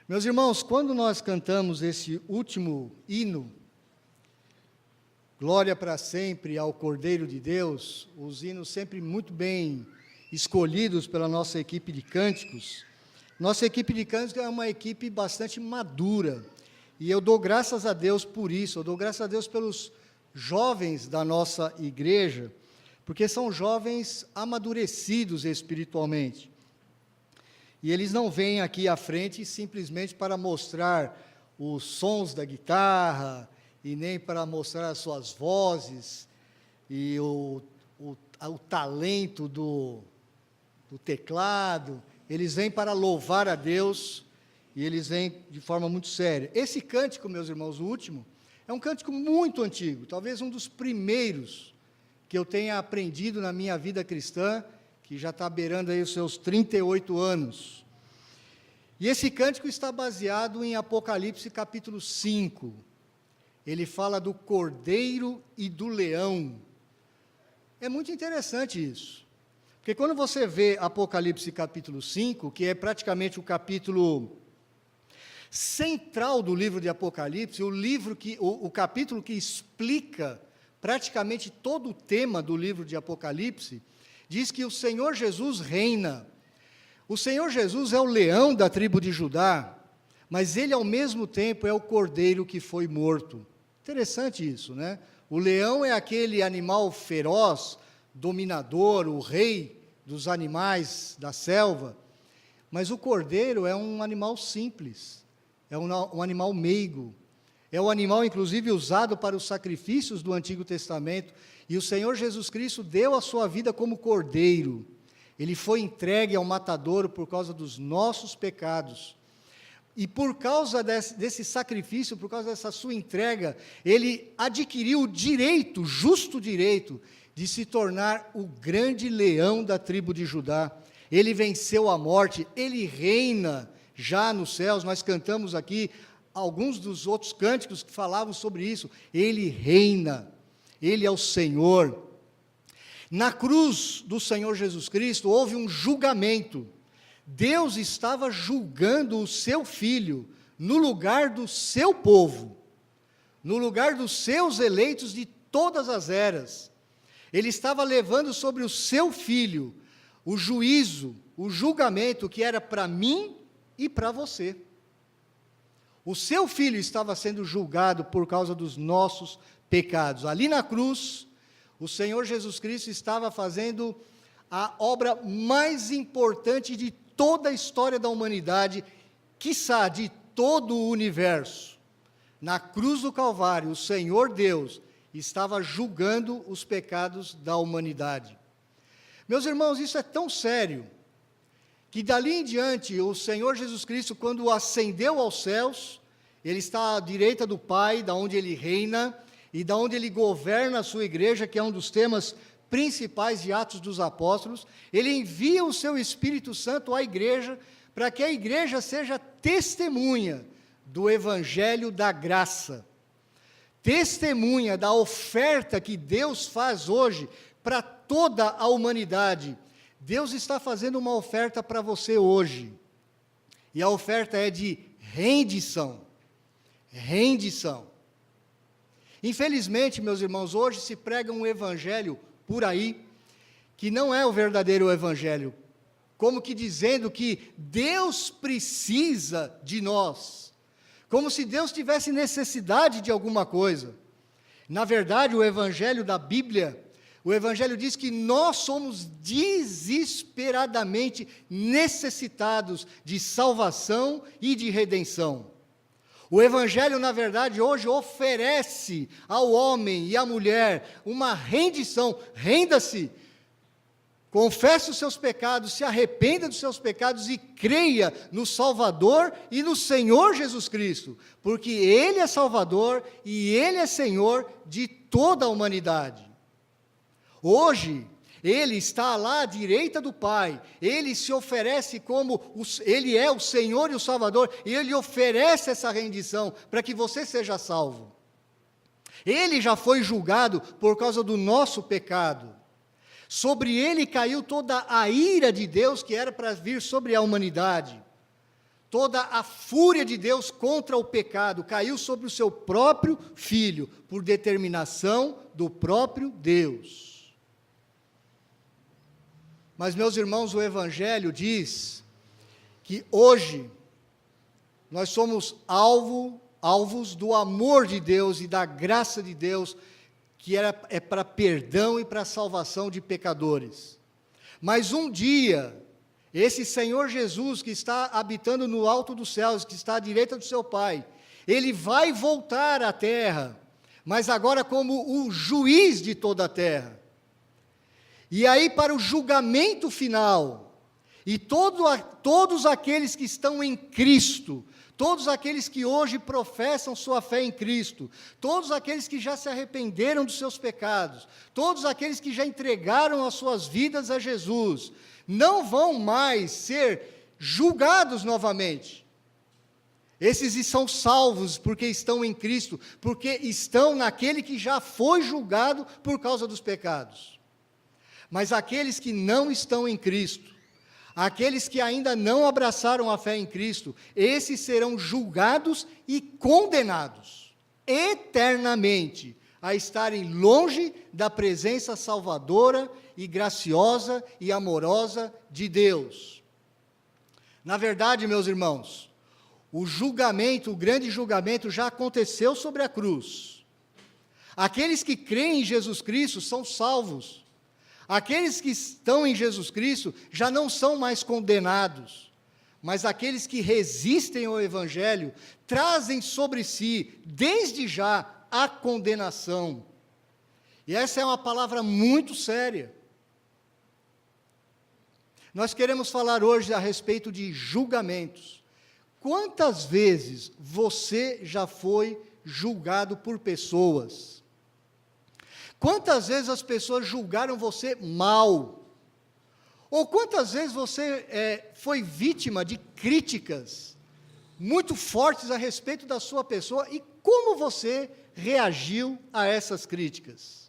Meus irmãos, quando nós cantamos esse último hino, Glória para sempre ao Cordeiro de Deus, os hinos sempre muito bem escolhidos pela nossa equipe de cânticos. Nossa equipe de cânticos é uma equipe bastante madura, e eu dou graças a Deus por isso, eu dou graças a Deus pelos jovens da nossa igreja, porque são jovens amadurecidos espiritualmente. E eles não vêm aqui à frente simplesmente para mostrar os sons da guitarra, e nem para mostrar as suas vozes, e o talento do teclado. Eles vêm para louvar a Deus, e eles vêm de forma muito séria. Esse cântico, meus irmãos, o último, é um cântico muito antigo, talvez um dos primeiros que eu tenha aprendido na minha vida cristã, que já está beirando aí os seus 38 anos. E esse cântico está baseado em Apocalipse capítulo 5. Ele fala do cordeiro e do leão. É muito interessante isso, porque quando você vê Apocalipse capítulo 5, que é praticamente o capítulo central do livro de Apocalipse, o capítulo que explica praticamente todo o tema do livro de Apocalipse, diz que o Senhor Jesus reina. O Senhor Jesus é o leão da tribo de Judá, mas ele ao mesmo tempo é o cordeiro que foi morto. Interessante isso, né? O leão é aquele animal feroz, dominador, o rei dos animais da selva, mas o cordeiro é um animal simples, é um animal meigo, é um animal inclusive usado para os sacrifícios do Antigo Testamento, e o Senhor Jesus Cristo deu a sua vida como cordeiro. Ele foi entregue ao matadouro por causa dos nossos pecados. E por causa desse sacrifício, por causa dessa sua entrega, ele adquiriu o direito, justo direito, de se tornar o grande leão da tribo de Judá. Ele venceu a morte, ele reina já nos céus. Nós cantamos aqui alguns dos outros cânticos que falavam sobre isso. Ele reina, ele é o Senhor. Na cruz do Senhor Jesus Cristo, houve um julgamento. Deus estava julgando o seu Filho no lugar do seu povo, no lugar dos seus eleitos de todas as eras. Ele estava levando sobre o seu Filho o juízo, o julgamento que era para mim e para você. O seu Filho estava sendo julgado por causa dos nossos pecados. Ali na cruz, o Senhor Jesus Cristo estava fazendo a obra mais importante de toda a história da humanidade, quiçá de todo o universo. Na cruz do Calvário, o Senhor Deus estava julgando os pecados da humanidade. Meus irmãos, isso é tão sério, que dali em diante, o Senhor Jesus Cristo, quando ascendeu aos céus, ele está à direita do Pai, da onde ele reina, e da onde ele governa a sua igreja, que é um dos temas principais de Atos dos Apóstolos. Ele envia o seu Espírito Santo à igreja, para que a igreja seja testemunha do Evangelho da graça, testemunha da oferta que Deus faz hoje para toda a humanidade. Deus está fazendo uma oferta para você hoje, e a oferta é de rendição, rendição. Infelizmente, meus irmãos, hoje se prega um evangelho por aí, que não é o verdadeiro evangelho, como que dizendo que Deus precisa de nós, como se Deus tivesse necessidade de alguma coisa. Na verdade, o evangelho da Bíblia, o evangelho diz que nós somos desesperadamente necessitados de salvação e de redenção. O Evangelho, na verdade, hoje oferece ao homem e à mulher uma rendição. Renda-se, confesse os seus pecados, se arrependa dos seus pecados e creia no Salvador e no Senhor Jesus Cristo, porque Ele é Salvador e Ele é Senhor de toda a humanidade. Hoje, Ele está lá à direita do Pai, Ele se oferece Ele é o Senhor e o Salvador, e Ele oferece essa rendição para que você seja salvo. Ele já foi julgado por causa do nosso pecado. Sobre Ele caiu toda a ira de Deus que era para vir sobre a humanidade. toda a fúria de Deus contra o pecado caiu sobre o seu próprio Filho, por determinação do próprio Deus. Mas, meus irmãos, o Evangelho diz que hoje nós somos alvos do amor de Deus e da graça de Deus, que é para perdão e para salvação de pecadores. Mas um dia, esse Senhor Jesus, que está habitando no alto dos céus, que está à direita do seu Pai, ele vai voltar à terra, mas agora como o juiz de toda a terra. E aí, para o julgamento final, e todos aqueles que estão em Cristo, todos aqueles que hoje professam sua fé em Cristo, todos aqueles que já se arrependeram dos seus pecados, todos aqueles que já entregaram as suas vidas a Jesus, não vão mais ser julgados novamente. Esses são salvos porque estão em Cristo, porque estão naquele que já foi julgado por causa dos pecados. Mas aqueles que não estão em Cristo, aqueles que ainda não abraçaram a fé em Cristo, esses serão julgados e condenados eternamente a estarem longe da presença salvadora e graciosa e amorosa de Deus. Na verdade, meus irmãos, o julgamento, o grande julgamento já aconteceu sobre a cruz. Aqueles que creem em Jesus Cristo são salvos. Aqueles que estão em Jesus Cristo já não são mais condenados, mas aqueles que resistem ao Evangelho trazem sobre si, desde já, a condenação. E essa é uma palavra muito séria. Nós queremos falar hoje a respeito de julgamentos. Quantas vezes você já foi julgado por pessoas? Quantas vezes as pessoas julgaram você mal? Ou quantas vezes você foi vítima de críticas muito fortes a respeito da sua pessoa e como você reagiu a essas críticas?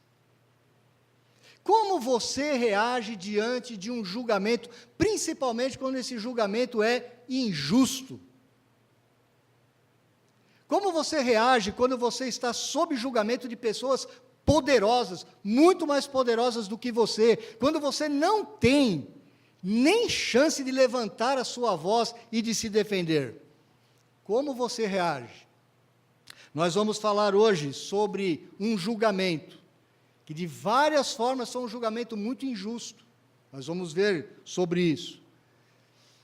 Como você reage diante de um julgamento, principalmente quando esse julgamento é injusto? Como você reage quando você está sob julgamento de pessoas poderosas, muito mais poderosas do que você, quando você não tem nem chance de levantar a sua voz e de se defender? Como você reage? Nós vamos falar hoje sobre um julgamento, que de várias formas são um julgamento muito injusto. Nós vamos ver sobre isso.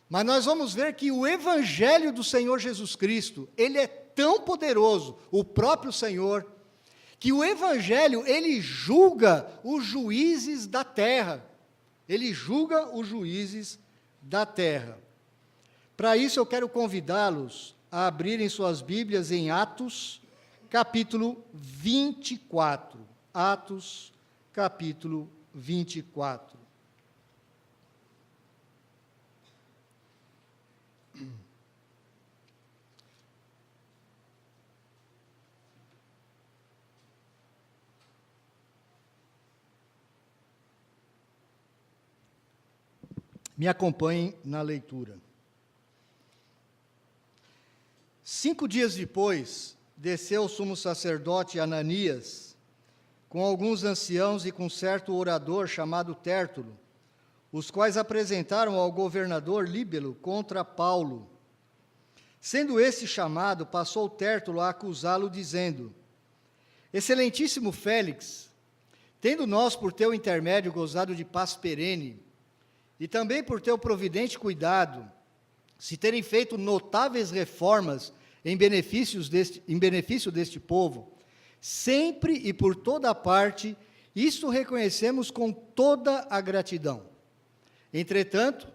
Mas nós vamos ver que o Evangelho do Senhor Jesus Cristo, ele é tão poderoso, o próprio Senhor, que o Evangelho, ele julga os juízes da terra. Ele julga os juízes da terra. Para isso, eu quero convidá-los a abrirem suas Bíblias em Atos, capítulo 24. Atos, capítulo 24. Me acompanhem na leitura. 5 dias depois, desceu o sumo sacerdote Ananias, com alguns anciãos e com certo orador chamado Tértulo, os quais apresentaram ao governador Líbelo contra Paulo. Sendo este chamado, passou Tértulo a acusá-lo, dizendo: Excelentíssimo Félix, tendo nós por teu intermédio gozado de paz perene, e também por teu providente cuidado, se terem feito notáveis reformas em benefício deste povo, sempre e por toda parte, isto reconhecemos com toda a gratidão. Entretanto,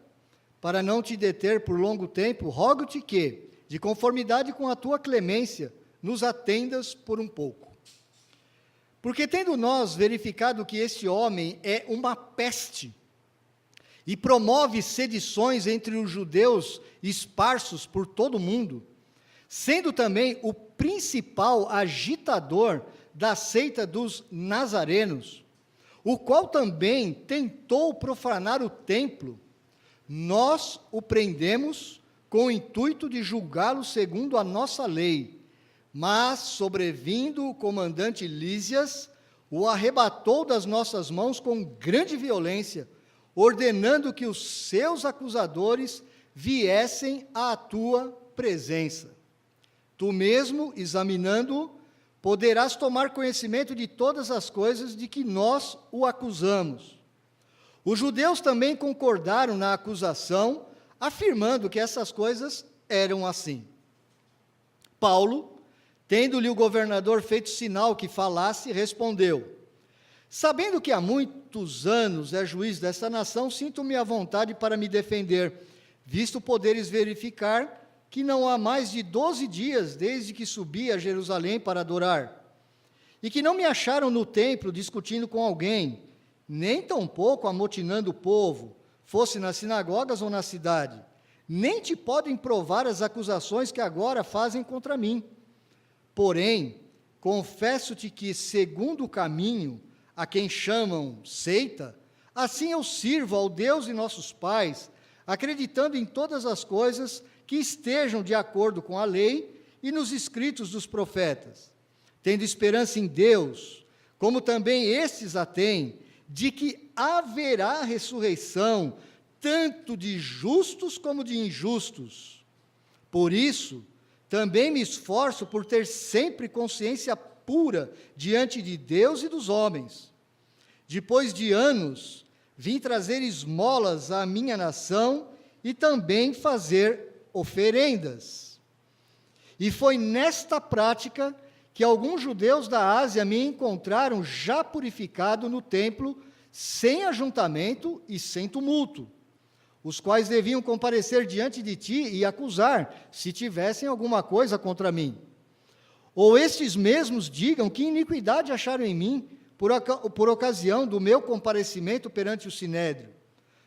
para não te deter por longo tempo, rogo-te que, de conformidade com a tua clemência, nos atendas por um pouco. Porque tendo nós verificado que este homem é uma peste, e promove sedições entre os judeus esparsos por todo o mundo, sendo também o principal agitador da seita dos nazarenos, o qual também tentou profanar o templo, nós o prendemos com o intuito de julgá-lo segundo a nossa lei. Mas, sobrevindo o comandante Lísias, o arrebatou das nossas mãos com grande violência, ordenando que os seus acusadores viessem à tua presença. Tu mesmo, examinando-o, poderás tomar conhecimento de todas as coisas de que nós o acusamos. Os judeus também concordaram na acusação, afirmando que essas coisas eram assim. Paulo, tendo-lhe o governador feito sinal que falasse, respondeu: sabendo que há muitos anos é juiz desta nação, sinto-me à vontade para me defender, visto poderes verificar que não há mais de 12 dias desde que subi a Jerusalém para adorar, e que não me acharam no templo discutindo com alguém, nem tampouco amotinando o povo, fosse nas sinagogas ou na cidade. Nem te podem provar as acusações que agora fazem contra mim. Porém, confesso-te que, segundo o caminho, a quem chamam seita, assim eu sirvo ao Deus de nossos pais, acreditando em todas as coisas que estejam de acordo com a lei e nos escritos dos profetas, tendo esperança em Deus, como também estes a têm, de que haverá ressurreição, tanto de justos como de injustos. Por isso, também me esforço por ter sempre consciência pura diante de Deus e dos homens. Depois de anos, vim trazer esmolas à minha nação e também fazer oferendas. E foi nesta prática que alguns judeus da Ásia me encontraram já purificado no templo, sem ajuntamento e sem tumulto, os quais deviam comparecer diante de ti e acusar, se tivessem alguma coisa contra mim. Ou estes mesmos digam que iniquidade acharam em mim, por ocasião do meu comparecimento perante o Sinédrio,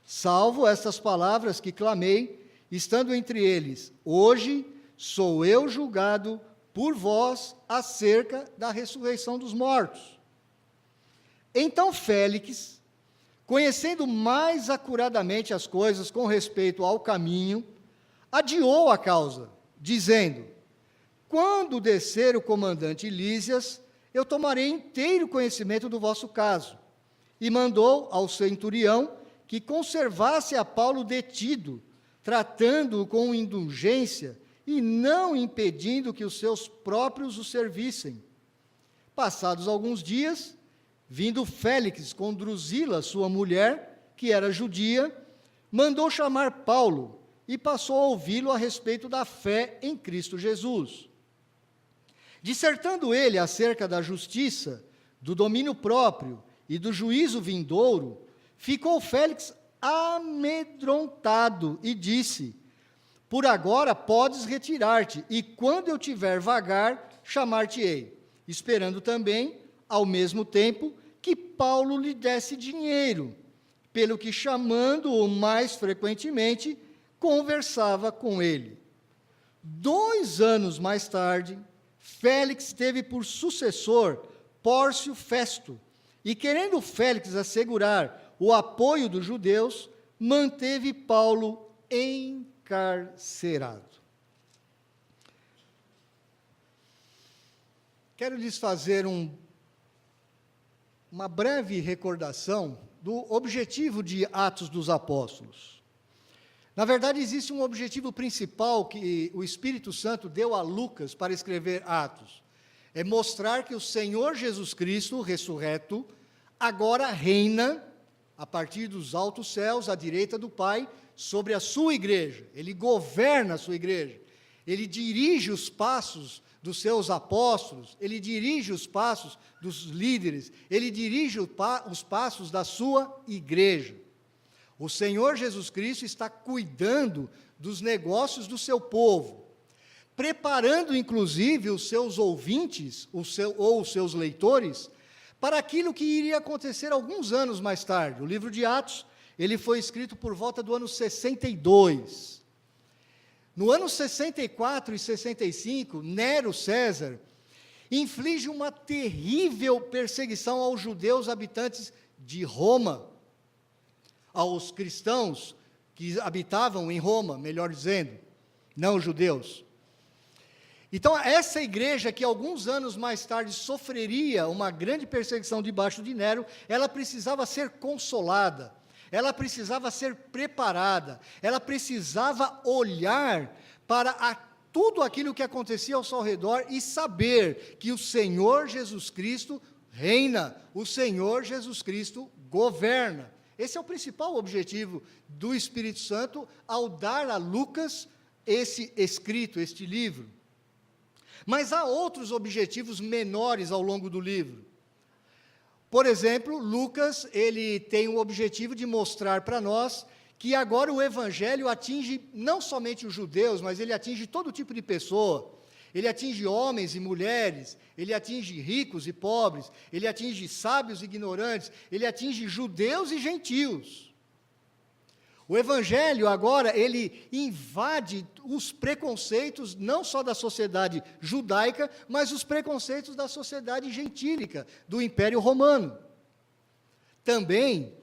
salvo estas palavras que clamei, estando entre eles: hoje sou eu julgado por vós acerca da ressurreição dos mortos. Então Félix, conhecendo mais acuradamente as coisas com respeito ao caminho, adiou a causa, dizendo: quando descer o comandante Lísias, eu tomarei inteiro conhecimento do vosso caso. E mandou ao centurião que conservasse a Paulo detido, tratando-o com indulgência e não impedindo que os seus próprios o servissem. Passados alguns dias, vindo Félix com Drusila, sua mulher, que era judia, mandou chamar Paulo e passou a ouvi-lo a respeito da fé em Cristo Jesus. Dissertando ele acerca da justiça, do domínio próprio e do juízo vindouro, ficou Félix amedrontado e disse: por agora podes retirar-te, e quando eu tiver vagar, chamar-te-ei, esperando também, ao mesmo tempo, que Paulo lhe desse dinheiro, pelo que, chamando-o mais frequentemente, conversava com ele. 2 anos mais tarde, Félix teve por sucessor Pórcio Festo, e querendo Félix assegurar o apoio dos judeus, manteve Paulo encarcerado. Quero lhes fazer uma breve recordação do objetivo de Atos dos Apóstolos. Na verdade, existe um objetivo principal que o Espírito Santo deu a Lucas para escrever Atos. É mostrar que o Senhor Jesus Cristo, ressurreto, agora reina, a partir dos altos céus, à direita do Pai, sobre a sua igreja. Ele governa a sua igreja. Ele dirige os passos dos seus apóstolos, ele dirige os passos dos líderes, ele dirige os passos da sua igreja. O Senhor Jesus Cristo está cuidando dos negócios do seu povo, preparando inclusive os seus ouvintes, ou os seus leitores, para aquilo que iria acontecer alguns anos mais tarde. O livro de Atos, ele foi escrito por volta do ano 62. No ano 64 e 65, Nero César inflige uma terrível perseguição aos judeus habitantes de Roma, aos cristãos que habitavam em Roma, melhor dizendo. não os judeus. Então, essa igreja que alguns anos mais tarde sofreria uma grande perseguição debaixo de Nero, ela precisava ser consolada, ela precisava ser preparada, ela precisava olhar para tudo aquilo que acontecia ao seu redor e saber que o Senhor Jesus Cristo reina, o Senhor Jesus Cristo governa. Esse é o principal objetivo do Espírito Santo ao dar a Lucas esse escrito, este livro. Mas há outros objetivos menores ao longo do livro. Por exemplo, Lucas, ele tem o objetivo de mostrar para nós que agora o Evangelho atinge não somente os judeus, mas ele atinge todo tipo de pessoa. Ele atinge homens e mulheres, ele atinge ricos e pobres, ele atinge sábios e ignorantes, ele atinge judeus e gentios. O Evangelho agora, ele invade os preconceitos, não só da sociedade judaica, mas os preconceitos da sociedade gentílica, do Império Romano. Também,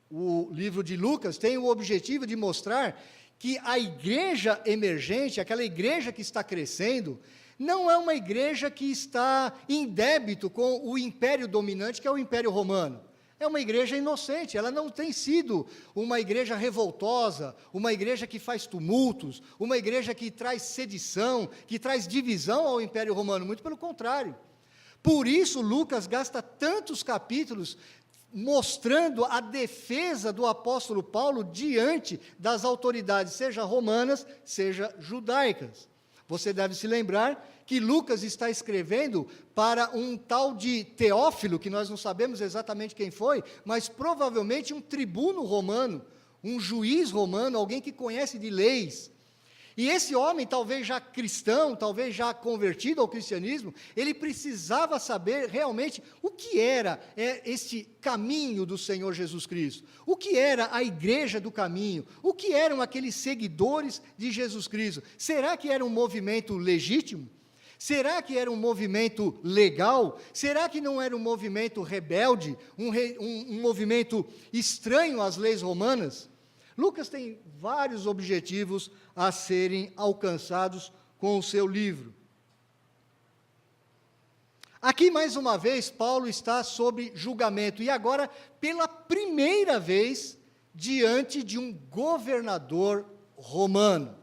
o livro de Lucas tem o objetivo de mostrar que a igreja emergente, aquela igreja que está crescendo, não é uma igreja que está em débito com o império dominante, que é o Império Romano. É uma igreja inocente, ela não tem sido uma igreja revoltosa, uma igreja que faz tumultos, uma igreja que traz sedição, que traz divisão ao Império Romano, muito pelo contrário. Por isso, Lucas gasta tantos capítulos mostrando a defesa do apóstolo Paulo diante das autoridades, seja romanas, seja judaicas. Você deve se lembrar que Lucas está escrevendo para um tal de Teófilo, que nós não sabemos exatamente quem foi, mas provavelmente um tribuno romano, um juiz romano, alguém que conhece de leis. E esse homem, talvez já cristão, talvez já convertido ao cristianismo, ele precisava saber realmente o que era esse caminho do Senhor Jesus Cristo, o que era a igreja do caminho, o que eram aqueles seguidores de Jesus Cristo. Será que era um movimento legítimo? Será que era um movimento legal? Será que não era um movimento rebelde, um movimento estranho às leis romanas? Lucas tem vários objetivos a serem alcançados com o seu livro. Aqui, mais uma vez, Paulo está sob julgamento, e agora, pela primeira vez, diante de um governador romano,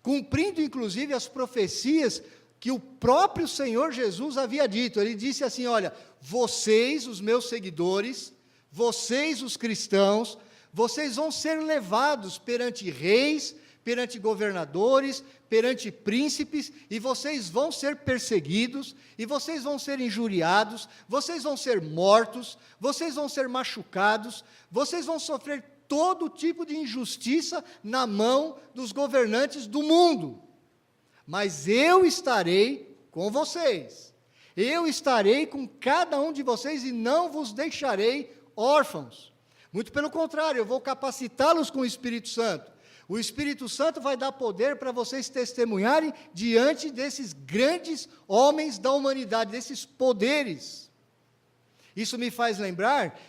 cumprindo, inclusive, as profecias que o próprio Senhor Jesus havia dito. Ele disse assim: olha, vocês, os meus seguidores, vocês, os cristãos, vocês vão ser levados perante reis, perante governadores, perante príncipes, e vocês vão ser perseguidos, e vocês vão ser injuriados, vocês vão ser mortos, vocês vão ser machucados, vocês vão sofrer todo tipo de injustiça na mão dos governantes do mundo. Mas eu estarei com vocês, eu estarei com cada um de vocês e não vos deixarei órfãos. Muito pelo contrário, eu vou capacitá-los com o Espírito Santo. O Espírito Santo vai dar poder para vocês testemunharem diante desses grandes homens da humanidade, desses poderes. Isso me faz lembrar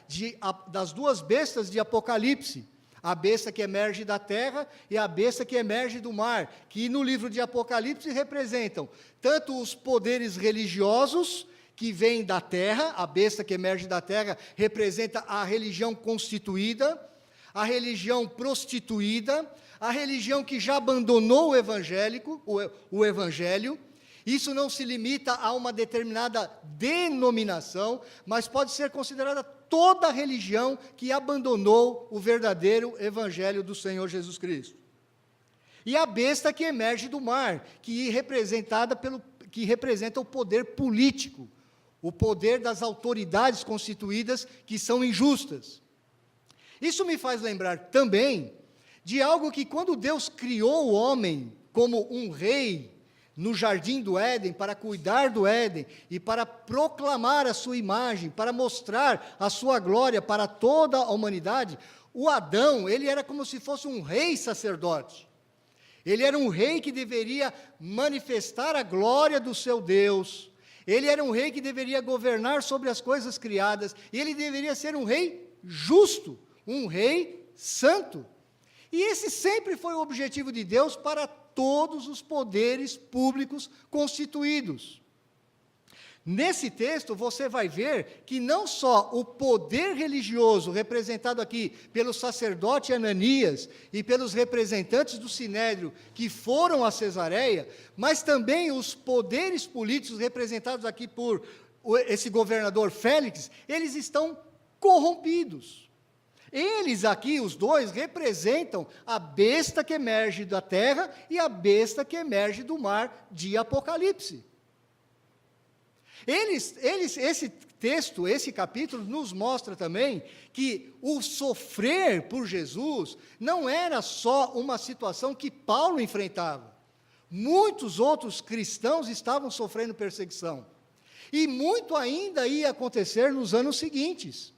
das duas bestas de Apocalipse, a besta que emerge da terra e a besta que emerge do mar, que no livro de Apocalipse representam tanto os poderes religiosos que vêm da terra. A besta que emerge da terra representa a religião constituída, a religião prostituída, a religião que já abandonou o evangelho. Isso não se limita a uma determinada denominação, mas pode ser considerada toda a religião que abandonou o verdadeiro evangelho do Senhor Jesus Cristo. E a besta que emerge do mar, que representa o poder político, o poder das autoridades constituídas que são injustas. Isso me faz lembrar também de algo que, quando Deus criou o homem como um rei no jardim do Éden, para cuidar do Éden e para proclamar a sua imagem, para mostrar a sua glória para toda a humanidade, o Adão, ele era como se fosse um rei sacerdote. Ele era um rei que deveria manifestar a glória do seu Deus. Ele era um rei que deveria governar sobre as coisas criadas, e ele deveria ser um rei justo, um rei santo. E esse sempre foi o objetivo de Deus para todos os poderes públicos constituídos. Nesse texto, você vai ver que não só o poder religioso, representado aqui pelo sacerdote Ananias e pelos representantes do Sinédrio que foram a Cesareia, mas também os poderes políticos representados aqui por esse governador Félix, eles estão corrompidos. Eles aqui, os dois, representam a besta que emerge da terra e a besta que emerge do mar de Apocalipse. Esse texto, esse capítulo, nos mostra também que o sofrer por Jesus não era só uma situação que Paulo enfrentava. Muitos outros cristãos estavam sofrendo perseguição. E muito ainda ia acontecer nos anos seguintes.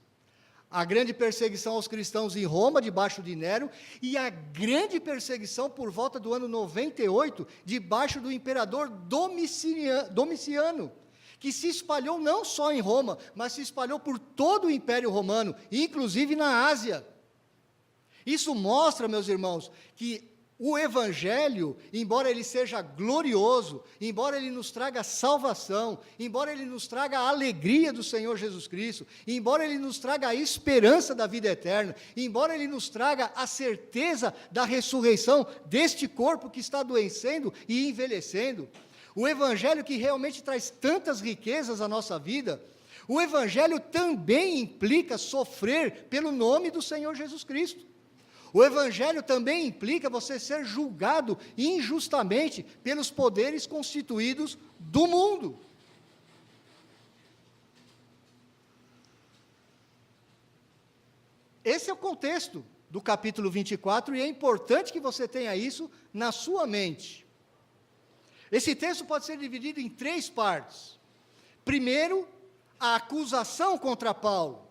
A grande perseguição aos cristãos em Roma, debaixo de Nero, e a grande perseguição por volta do ano 98, debaixo do imperador Domiciano, que se espalhou não só em Roma, mas se espalhou por todo o Império Romano, inclusive na Ásia. Isso mostra, meus irmãos, que o Evangelho, embora ele seja glorioso, embora ele nos traga salvação, embora ele nos traga a alegria do Senhor Jesus Cristo, embora ele nos traga a esperança da vida eterna, embora ele nos traga a certeza da ressurreição deste corpo que está adoecendo e envelhecendo, o Evangelho que realmente traz tantas riquezas à nossa vida, o Evangelho também implica sofrer pelo nome do Senhor Jesus Cristo. O Evangelho também implica você ser julgado injustamente pelos poderes constituídos do mundo. Esse é o contexto do capítulo 24 e é importante que você tenha isso na sua mente. Esse texto pode ser dividido em 3 partes. Primeiro, a acusação contra Paulo,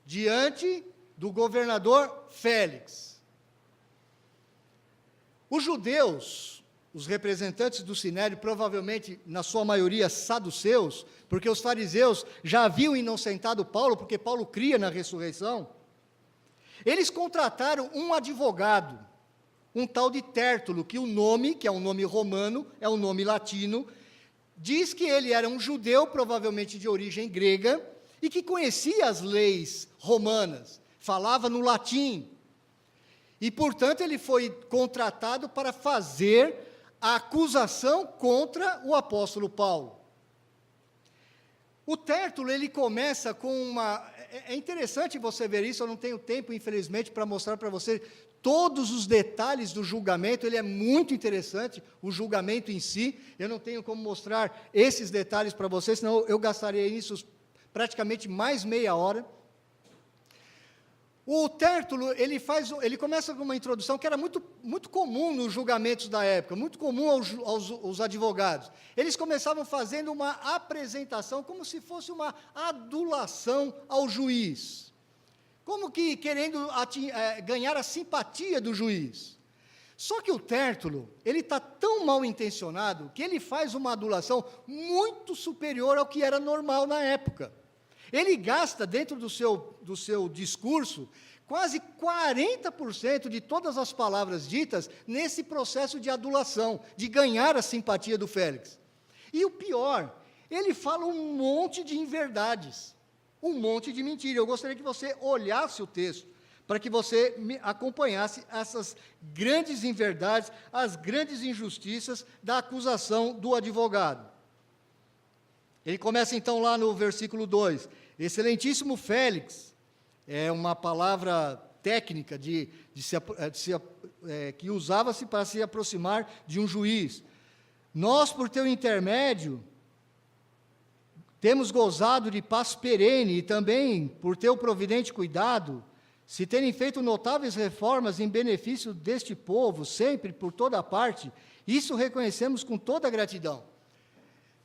diante do governador Félix. Os judeus, os representantes do Sinédrio, provavelmente, na sua maioria, saduceus, porque os fariseus já haviam inocentado Paulo, porque Paulo cria na ressurreição, eles contrataram um advogado, um tal de Tértulo, que o nome, que é um nome romano, é um nome latino, diz que ele era um judeu, provavelmente de origem grega, e que conhecia as leis romanas, falava no latim. E, portanto, ele foi contratado para fazer a acusação contra o apóstolo Paulo. O Tértulo, ele começa com uma... É interessante você ver isso, eu não tenho tempo, infelizmente, para mostrar para você todos os detalhes do julgamento, ele é muito interessante, o julgamento em si, eu não tenho como mostrar esses detalhes para vocês, senão eu gastaria nisso praticamente mais meia hora. O Tértulo, ele começa com uma introdução que era muito comum nos julgamentos da época, muito comum aos advogados. Eles começavam fazendo uma apresentação, como se fosse uma adulação ao juiz, como que querendo ganhar a simpatia do juiz. Só que o Tértulo, ele está tão mal intencionado, que ele faz uma adulação muito superior ao que era normal na época. Ele gasta, dentro do seu discurso, quase 40% de todas as palavras ditas nesse processo de adulação, de ganhar a simpatia do Félix. E o pior, ele fala um monte de inverdades, um monte de mentira. Eu gostaria que você olhasse o texto, para que você acompanhasse essas grandes inverdades, as grandes injustiças da acusação do advogado. Ele começa então lá no versículo 2, excelentíssimo Félix, é uma palavra técnica que usava-se para se aproximar de um juiz. Nós, por teu intermédio, temos gozado de paz perene e também, por teu providente cuidado, se terem feito notáveis reformas em benefício deste povo, sempre, por toda parte, isso reconhecemos com toda gratidão.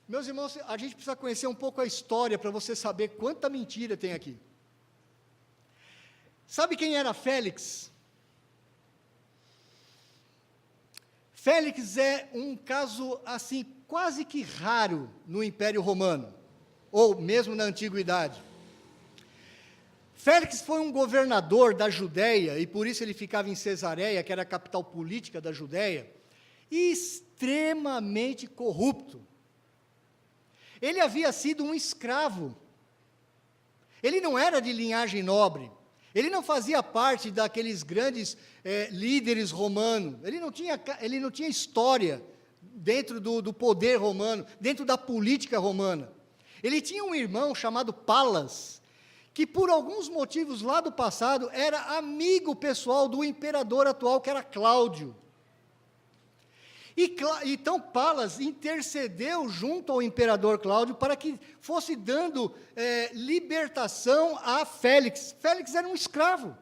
Meus irmãos, a gente precisa conhecer um pouco a história para você saber quanta mentira tem aqui. Sabe quem era Félix? Félix é um caso, assim, quase que raro no Império Romano, ou mesmo na Antiguidade. Félix foi um governador da Judéia, e por isso ele ficava em Cesareia, que era a capital política da Judéia, extremamente corrupto. Ele havia sido um escravo. Ele não era de linhagem nobre. Ele não fazia parte daqueles grandes líderes romanos. Ele não tinha história dentro do poder romano, dentro da política romana. Ele tinha um irmão chamado Palas, que por alguns motivos lá do passado era amigo pessoal do imperador atual, que era Cláudio. Então Palas intercedeu junto ao imperador Cláudio para que fosse dando libertação a Félix. Félix era um escravo.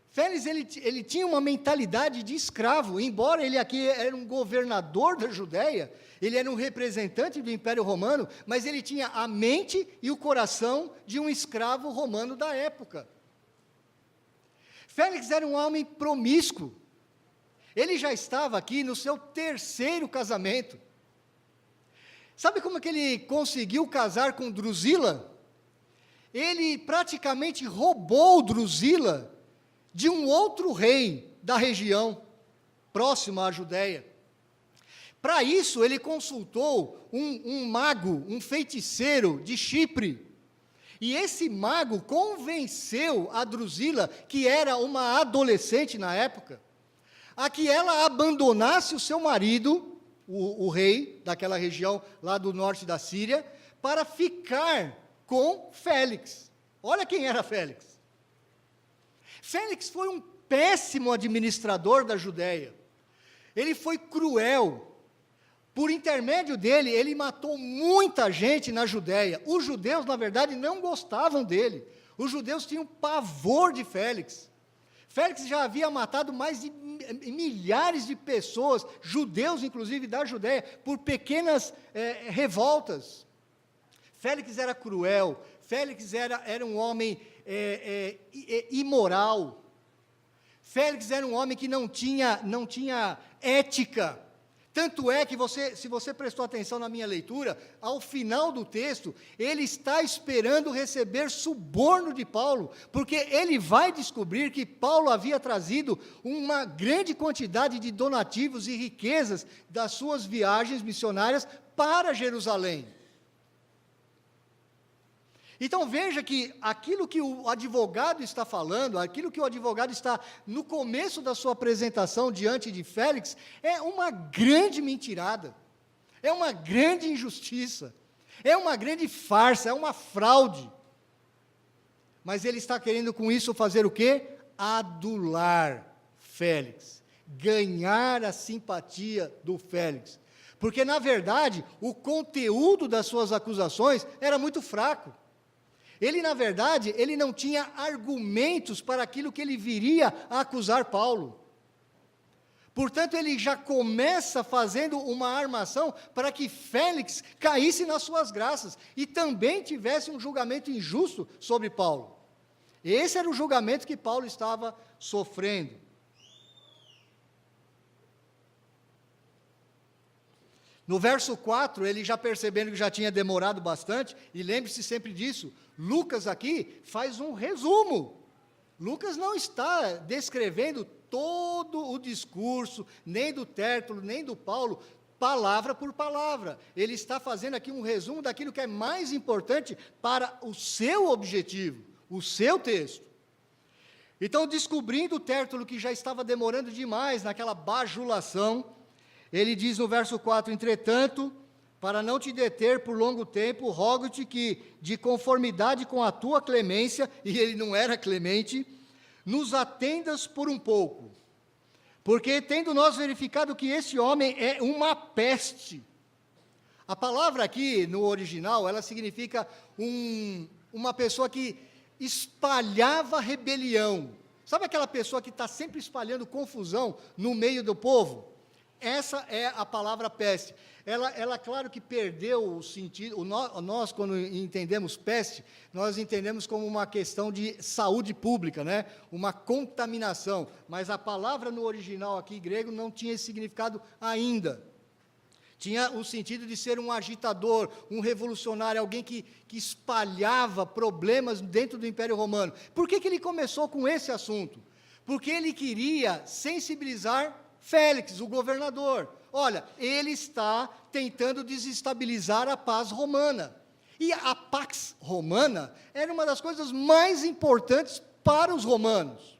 Félix ele tinha uma mentalidade de escravo, embora ele aqui era um governador da Judéia, ele era um representante do Império Romano, mas ele tinha a mente e o coração de um escravo romano da época. Félix era um homem promíscuo. Ele já estava aqui no seu 3º casamento. Sabe como é que ele conseguiu casar com Drusila? Ele praticamente roubou Drusila de um outro rei da região, próxima à Judéia. Para isso, ele consultou um mago, um feiticeiro de Chipre. E esse mago convenceu a Drusila, que era uma adolescente na época, a que ela abandonasse o seu marido, o rei daquela região lá do norte da Síria, para ficar com Félix. Olha quem era Félix. Félix foi um péssimo administrador da Judéia. Ele foi cruel. Por intermédio dele, ele matou muita gente na Judéia. Os judeus, na verdade, não gostavam dele. Os judeus tinham pavor de Félix. Félix já havia matado mais de milhares de pessoas, judeus inclusive da Judéia, por pequenas revoltas. Félix era cruel, Félix era um homem imoral. Félix era um homem que não tinha ética. Tanto é que se você prestou atenção na minha leitura, ao final do texto, ele está esperando receber suborno de Paulo, porque ele vai descobrir que Paulo havia trazido uma grande quantidade de donativos e riquezas das suas viagens missionárias para Jerusalém. Então veja que aquilo que o advogado está falando, aquilo que o advogado está no começo da sua apresentação diante de Félix, é uma grande mentirada, é uma grande injustiça, é uma grande farsa, é uma fraude. Mas ele está querendo com isso fazer o quê? Adular Félix, ganhar a simpatia do Félix. Porque, na verdade, o conteúdo das suas acusações era muito fraco. Ele, na verdade, ele não tinha argumentos para aquilo que ele viria a acusar Paulo. Portanto, ele já começa fazendo uma armação para que Félix caísse nas suas graças e também tivesse um julgamento injusto sobre Paulo. Esse era o julgamento que Paulo estava sofrendo. No verso 4, ele já percebendo que já tinha demorado bastante, e lembre-se sempre disso, Lucas aqui faz um resumo. Lucas não está descrevendo todo o discurso, nem do Tértulo, nem do Paulo, palavra por palavra. Ele está fazendo aqui um resumo daquilo que é mais importante para o seu objetivo, o seu texto. Então, descobrindo o Tértulo que já estava demorando demais naquela bajulação, ele diz no verso 4, entretanto, para não te deter por longo tempo, rogo-te que, de conformidade com a tua clemência, e ele não era clemente, nos atendas por um pouco, porque tendo nós verificado que esse homem é uma peste. A palavra aqui, no original, ela significa uma pessoa que espalhava rebelião. Sabe aquela pessoa que está sempre espalhando confusão no meio do povo? Essa é a palavra peste. Ela claro que perdeu o sentido. Nós, quando entendemos peste, nós entendemos como uma questão de saúde pública, né? Uma contaminação. Mas a palavra no original aqui grego não tinha esse significado ainda. Tinha o sentido de ser um agitador, um revolucionário, alguém que espalhava problemas dentro do Império Romano. Por que ele começou com esse assunto? Porque ele queria sensibilizar Félix, o governador. Olha, ele está tentando desestabilizar a paz romana. E a Pax Romana era uma das coisas mais importantes para os romanos.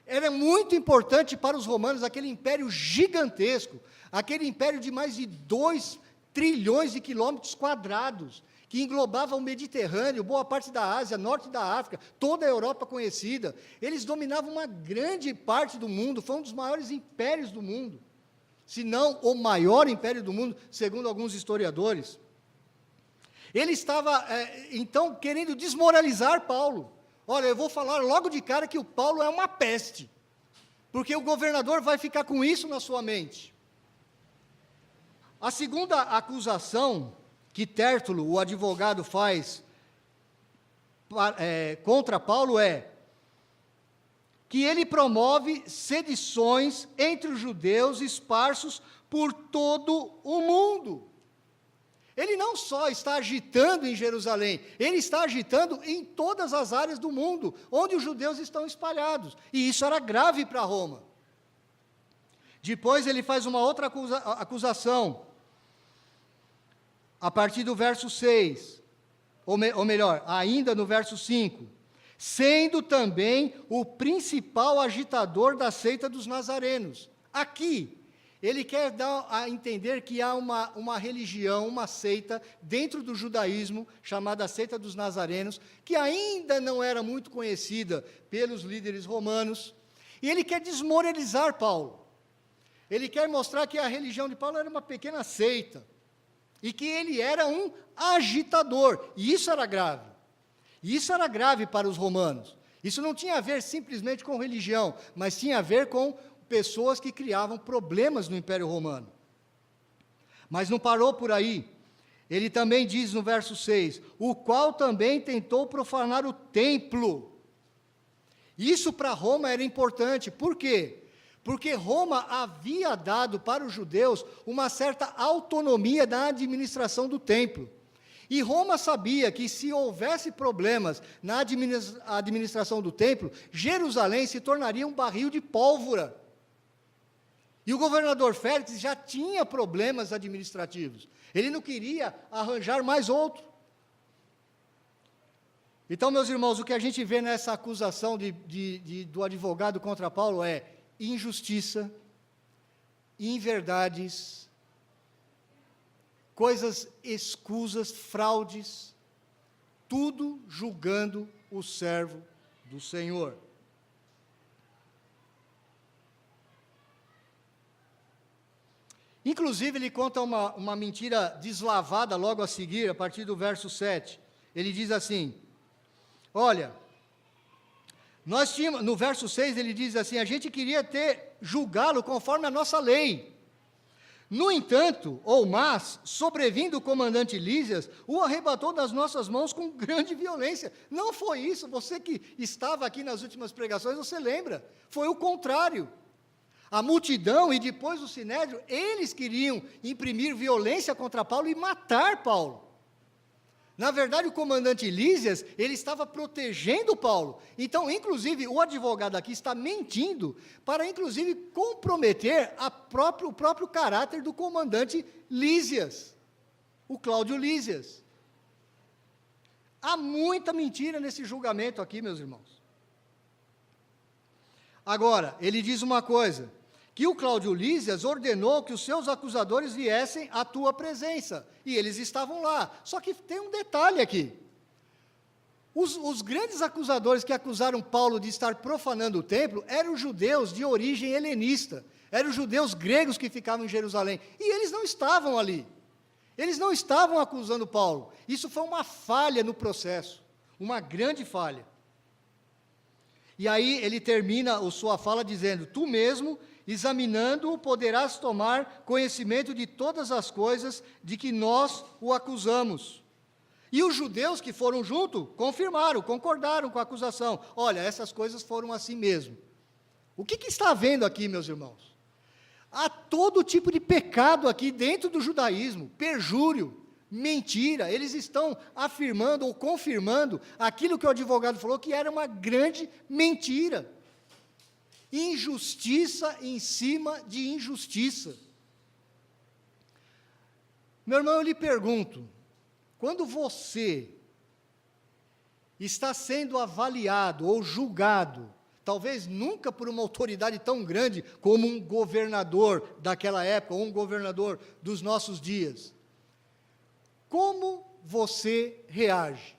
Era muito importante para os romanos aquele império gigantesco, aquele império de mais de 2 trilhões de quilômetros quadrados, que englobava o Mediterrâneo, boa parte da Ásia, norte da África, toda a Europa conhecida. Eles dominavam uma grande parte do mundo, foi um dos maiores impérios do mundo, se não o maior império do mundo, segundo alguns historiadores. Ele estava, então, querendo desmoralizar Paulo. Olha, eu vou falar logo de cara que o Paulo é uma peste, porque o governador vai ficar com isso na sua mente. A segunda acusação que Tértulo, o advogado, faz contra Paulo é que ele promove sedições entre os judeus esparsos por todo o mundo. Ele não só está agitando em Jerusalém, ele está agitando em todas as áreas do mundo, onde os judeus estão espalhados. E isso era grave para Roma. Depois ele faz uma outra acusação, a partir do verso 6, ou melhor, ainda no verso 5, sendo também o principal agitador da seita dos nazarenos. Aqui, ele quer dar a entender que há uma religião, uma seita, dentro do judaísmo, chamada seita dos nazarenos, que ainda não era muito conhecida pelos líderes romanos, e ele quer desmoralizar Paulo. Ele quer mostrar que a religião de Paulo era uma pequena seita, e que ele era um agitador, e isso era grave. Isso era grave para os romanos. Isso não tinha a ver simplesmente com religião, mas tinha a ver com pessoas que criavam problemas no Império Romano. Mas não parou por aí. Ele também diz no verso 6, o qual também tentou profanar o templo. Isso para Roma era importante. Por quê? Porque Roma havia dado para os judeus uma certa autonomia na administração do templo. E Roma sabia que se houvesse problemas na administração do templo, Jerusalém se tornaria um barril de pólvora. E o governador Félix já tinha problemas administrativos. Ele não queria arranjar mais outro. Então, meus irmãos, o que a gente vê nessa acusação do advogado contra Paulo é injustiça, inverdades, coisas escusas, fraudes, tudo julgando o servo do Senhor. Inclusive, ele conta uma mentira deslavada logo a seguir, a partir do verso 7. Ele diz assim, olha, nós tínhamos, no verso 6 ele diz assim, a gente queria julgá-lo conforme a nossa lei. No entanto, mas, sobrevindo o comandante Lísias, o arrebatou das nossas mãos com grande violência. Não foi isso, você que estava aqui nas últimas pregações, você lembra? Foi o contrário. A multidão e depois o sinédrio, eles queriam imprimir violência contra Paulo e matar Paulo. Na verdade, o comandante Lísias, ele estava protegendo Paulo. Então, inclusive, o advogado aqui está mentindo para, inclusive, comprometer o próprio caráter do comandante Lísias, o Cláudio Lísias. Há muita mentira nesse julgamento aqui, meus irmãos. Agora, ele diz uma coisa, que o Cláudio Lísias ordenou que os seus acusadores viessem à tua presença, e eles estavam lá. Só que tem um detalhe aqui. Os grandes acusadores que acusaram Paulo de estar profanando o templo eram os judeus de origem helenista, eram os judeus gregos que ficavam em Jerusalém, e eles não estavam ali. Eles não estavam acusando Paulo. Isso foi uma falha no processo, uma grande falha. E aí ele termina a sua fala dizendo, tu mesmo, examinando-o, poderás tomar conhecimento de todas as coisas de que nós o acusamos. E os judeus que foram junto, confirmaram, concordaram com a acusação. Olha, essas coisas foram assim mesmo. O que está havendo aqui, meus irmãos? Há todo tipo de pecado aqui dentro do judaísmo, perjúrio, mentira. Eles estão afirmando ou confirmando aquilo que o advogado falou que era uma grande mentira. injustiça em cima de injustiça. Meu irmão, eu lhe pergunto, quando você está sendo avaliado ou julgado, talvez nunca por uma autoridade tão grande como um governador daquela época, ou um governador dos nossos dias, como você reage?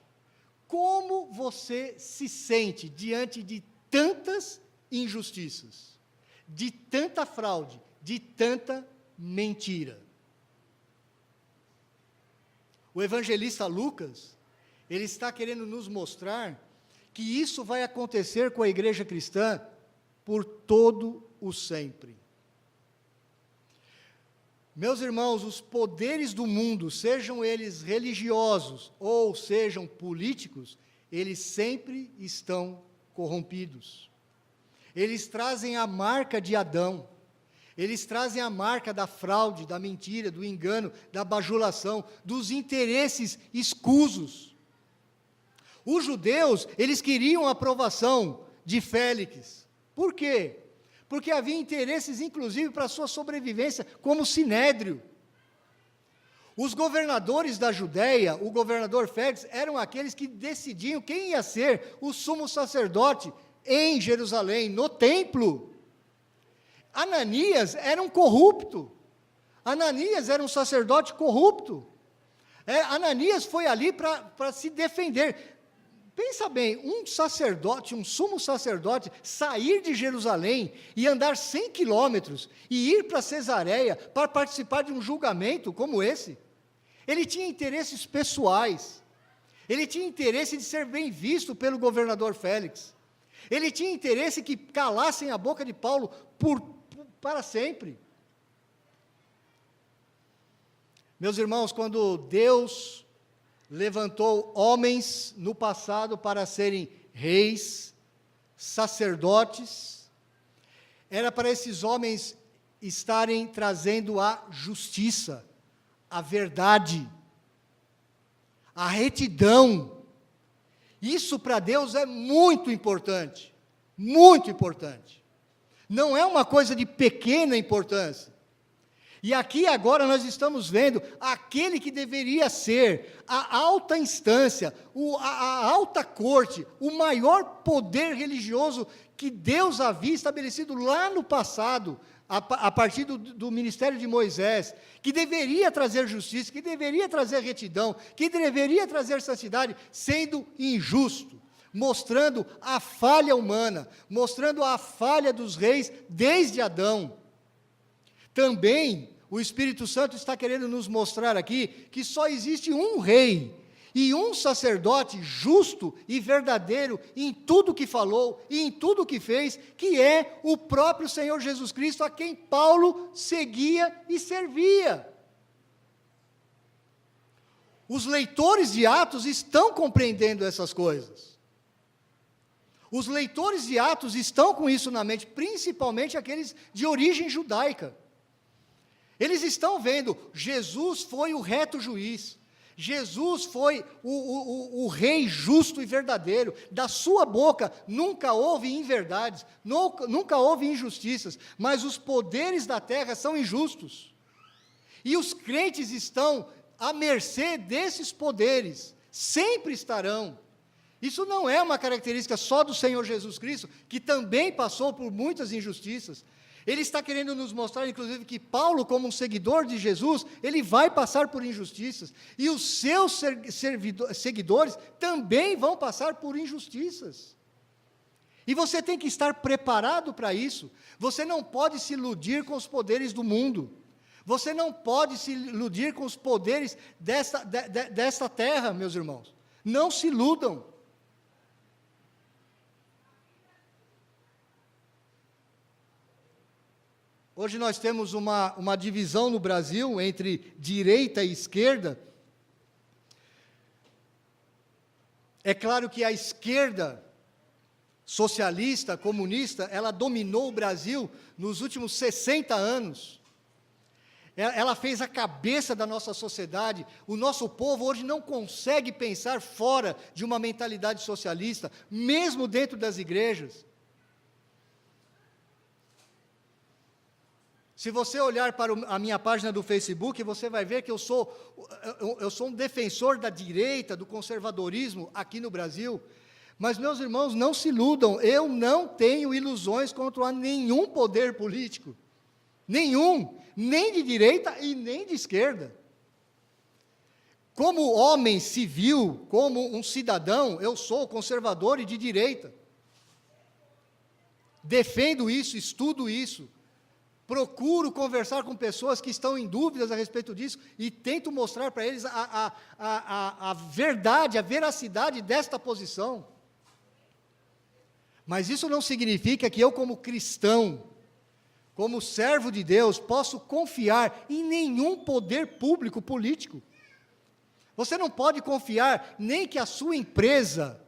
Como você se sente diante de tantas injustiças, de tanta fraude, de tanta mentira? O evangelista Lucas, ele está querendo nos mostrar que isso vai acontecer com a igreja cristã por todo o sempre. Meus irmãos, os poderes do mundo, sejam eles religiosos ou sejam políticos, eles sempre estão corrompidos. Eles trazem a marca de Adão. Eles trazem a marca da fraude, da mentira, do engano, da bajulação, dos interesses escusos. Os judeus, eles queriam a aprovação de Félix. Por quê? Porque havia interesses, inclusive, para a sua sobrevivência, como Sinédrio. Os governadores da Judéia, o governador Félix, eram aqueles que decidiam quem ia ser o sumo sacerdote em Jerusalém, no templo. Ananias era um corrupto. Ananias era um sacerdote corrupto. Ananias foi ali para se defender. Pensa bem, um sacerdote, um sumo sacerdote, sair de Jerusalém e andar 100 quilômetros e ir para Cesareia para participar de um julgamento como esse. Ele tinha interesses pessoais. Ele tinha interesse de ser bem visto pelo governador Félix. Ele tinha interesse que calassem a boca de Paulo para sempre. Meus irmãos, quando Deus levantou homens no passado para serem reis, sacerdotes, era para esses homens estarem trazendo a justiça, a verdade, a retidão. Isso para Deus é muito importante, muito importante. Não é uma coisa de pequena importância. E aqui agora nós estamos vendo aquele que deveria ser a alta instância, a alta corte, o maior poder religioso que Deus havia estabelecido lá no passado, a partir do ministério de Moisés, que deveria trazer justiça, que deveria trazer retidão, que deveria trazer santidade, sendo injusto, mostrando a falha humana, mostrando a falha dos reis desde Adão. Também, o Espírito Santo está querendo nos mostrar aqui que só existe um rei e um sacerdote justo e verdadeiro em tudo que falou e em tudo que fez, que é o próprio Senhor Jesus Cristo, a quem Paulo seguia e servia. Os leitores de Atos estão compreendendo essas coisas. Os leitores de Atos estão com isso na mente, principalmente aqueles de origem judaica. Eles estão vendo, Jesus foi o reto juiz, Jesus foi o rei justo e verdadeiro, da sua boca nunca houve inverdades, nunca houve injustiças, mas os poderes da terra são injustos, e os crentes estão à mercê desses poderes, sempre estarão. Isso não é uma característica só do Senhor Jesus Cristo, que também passou por muitas injustiças. Ele está querendo nos mostrar, inclusive, que Paulo, como um seguidor de Jesus, ele vai passar por injustiças, e os seus seguidores também vão passar por injustiças. E você tem que estar preparado para isso. Você não pode se iludir com os poderes do mundo. Você não pode se iludir com os poderes desta terra, meus irmãos. Não se iludam. Hoje nós temos uma divisão no Brasil entre direita e esquerda. É claro que a esquerda socialista, comunista, ela dominou o Brasil nos últimos 60 anos. Ela fez a cabeça da nossa sociedade. O nosso povo hoje não consegue pensar fora de uma mentalidade socialista, mesmo dentro das igrejas. Se você olhar para a minha página do Facebook, você vai ver que eu sou um defensor da direita, do conservadorismo aqui no Brasil. Mas, meus irmãos, não se iludam, eu não tenho ilusões contra nenhum poder político. Nenhum, nem de direita e nem de esquerda. Como homem civil, como um cidadão, eu sou conservador e de direita. Defendo isso, estudo isso. Procuro conversar com pessoas que estão em dúvidas a respeito disso e tento mostrar para eles a verdade, a veracidade desta posição. Mas isso não significa que eu, como cristão, como servo de Deus, posso confiar em nenhum poder público político. Você não pode confiar nem que a sua empresa,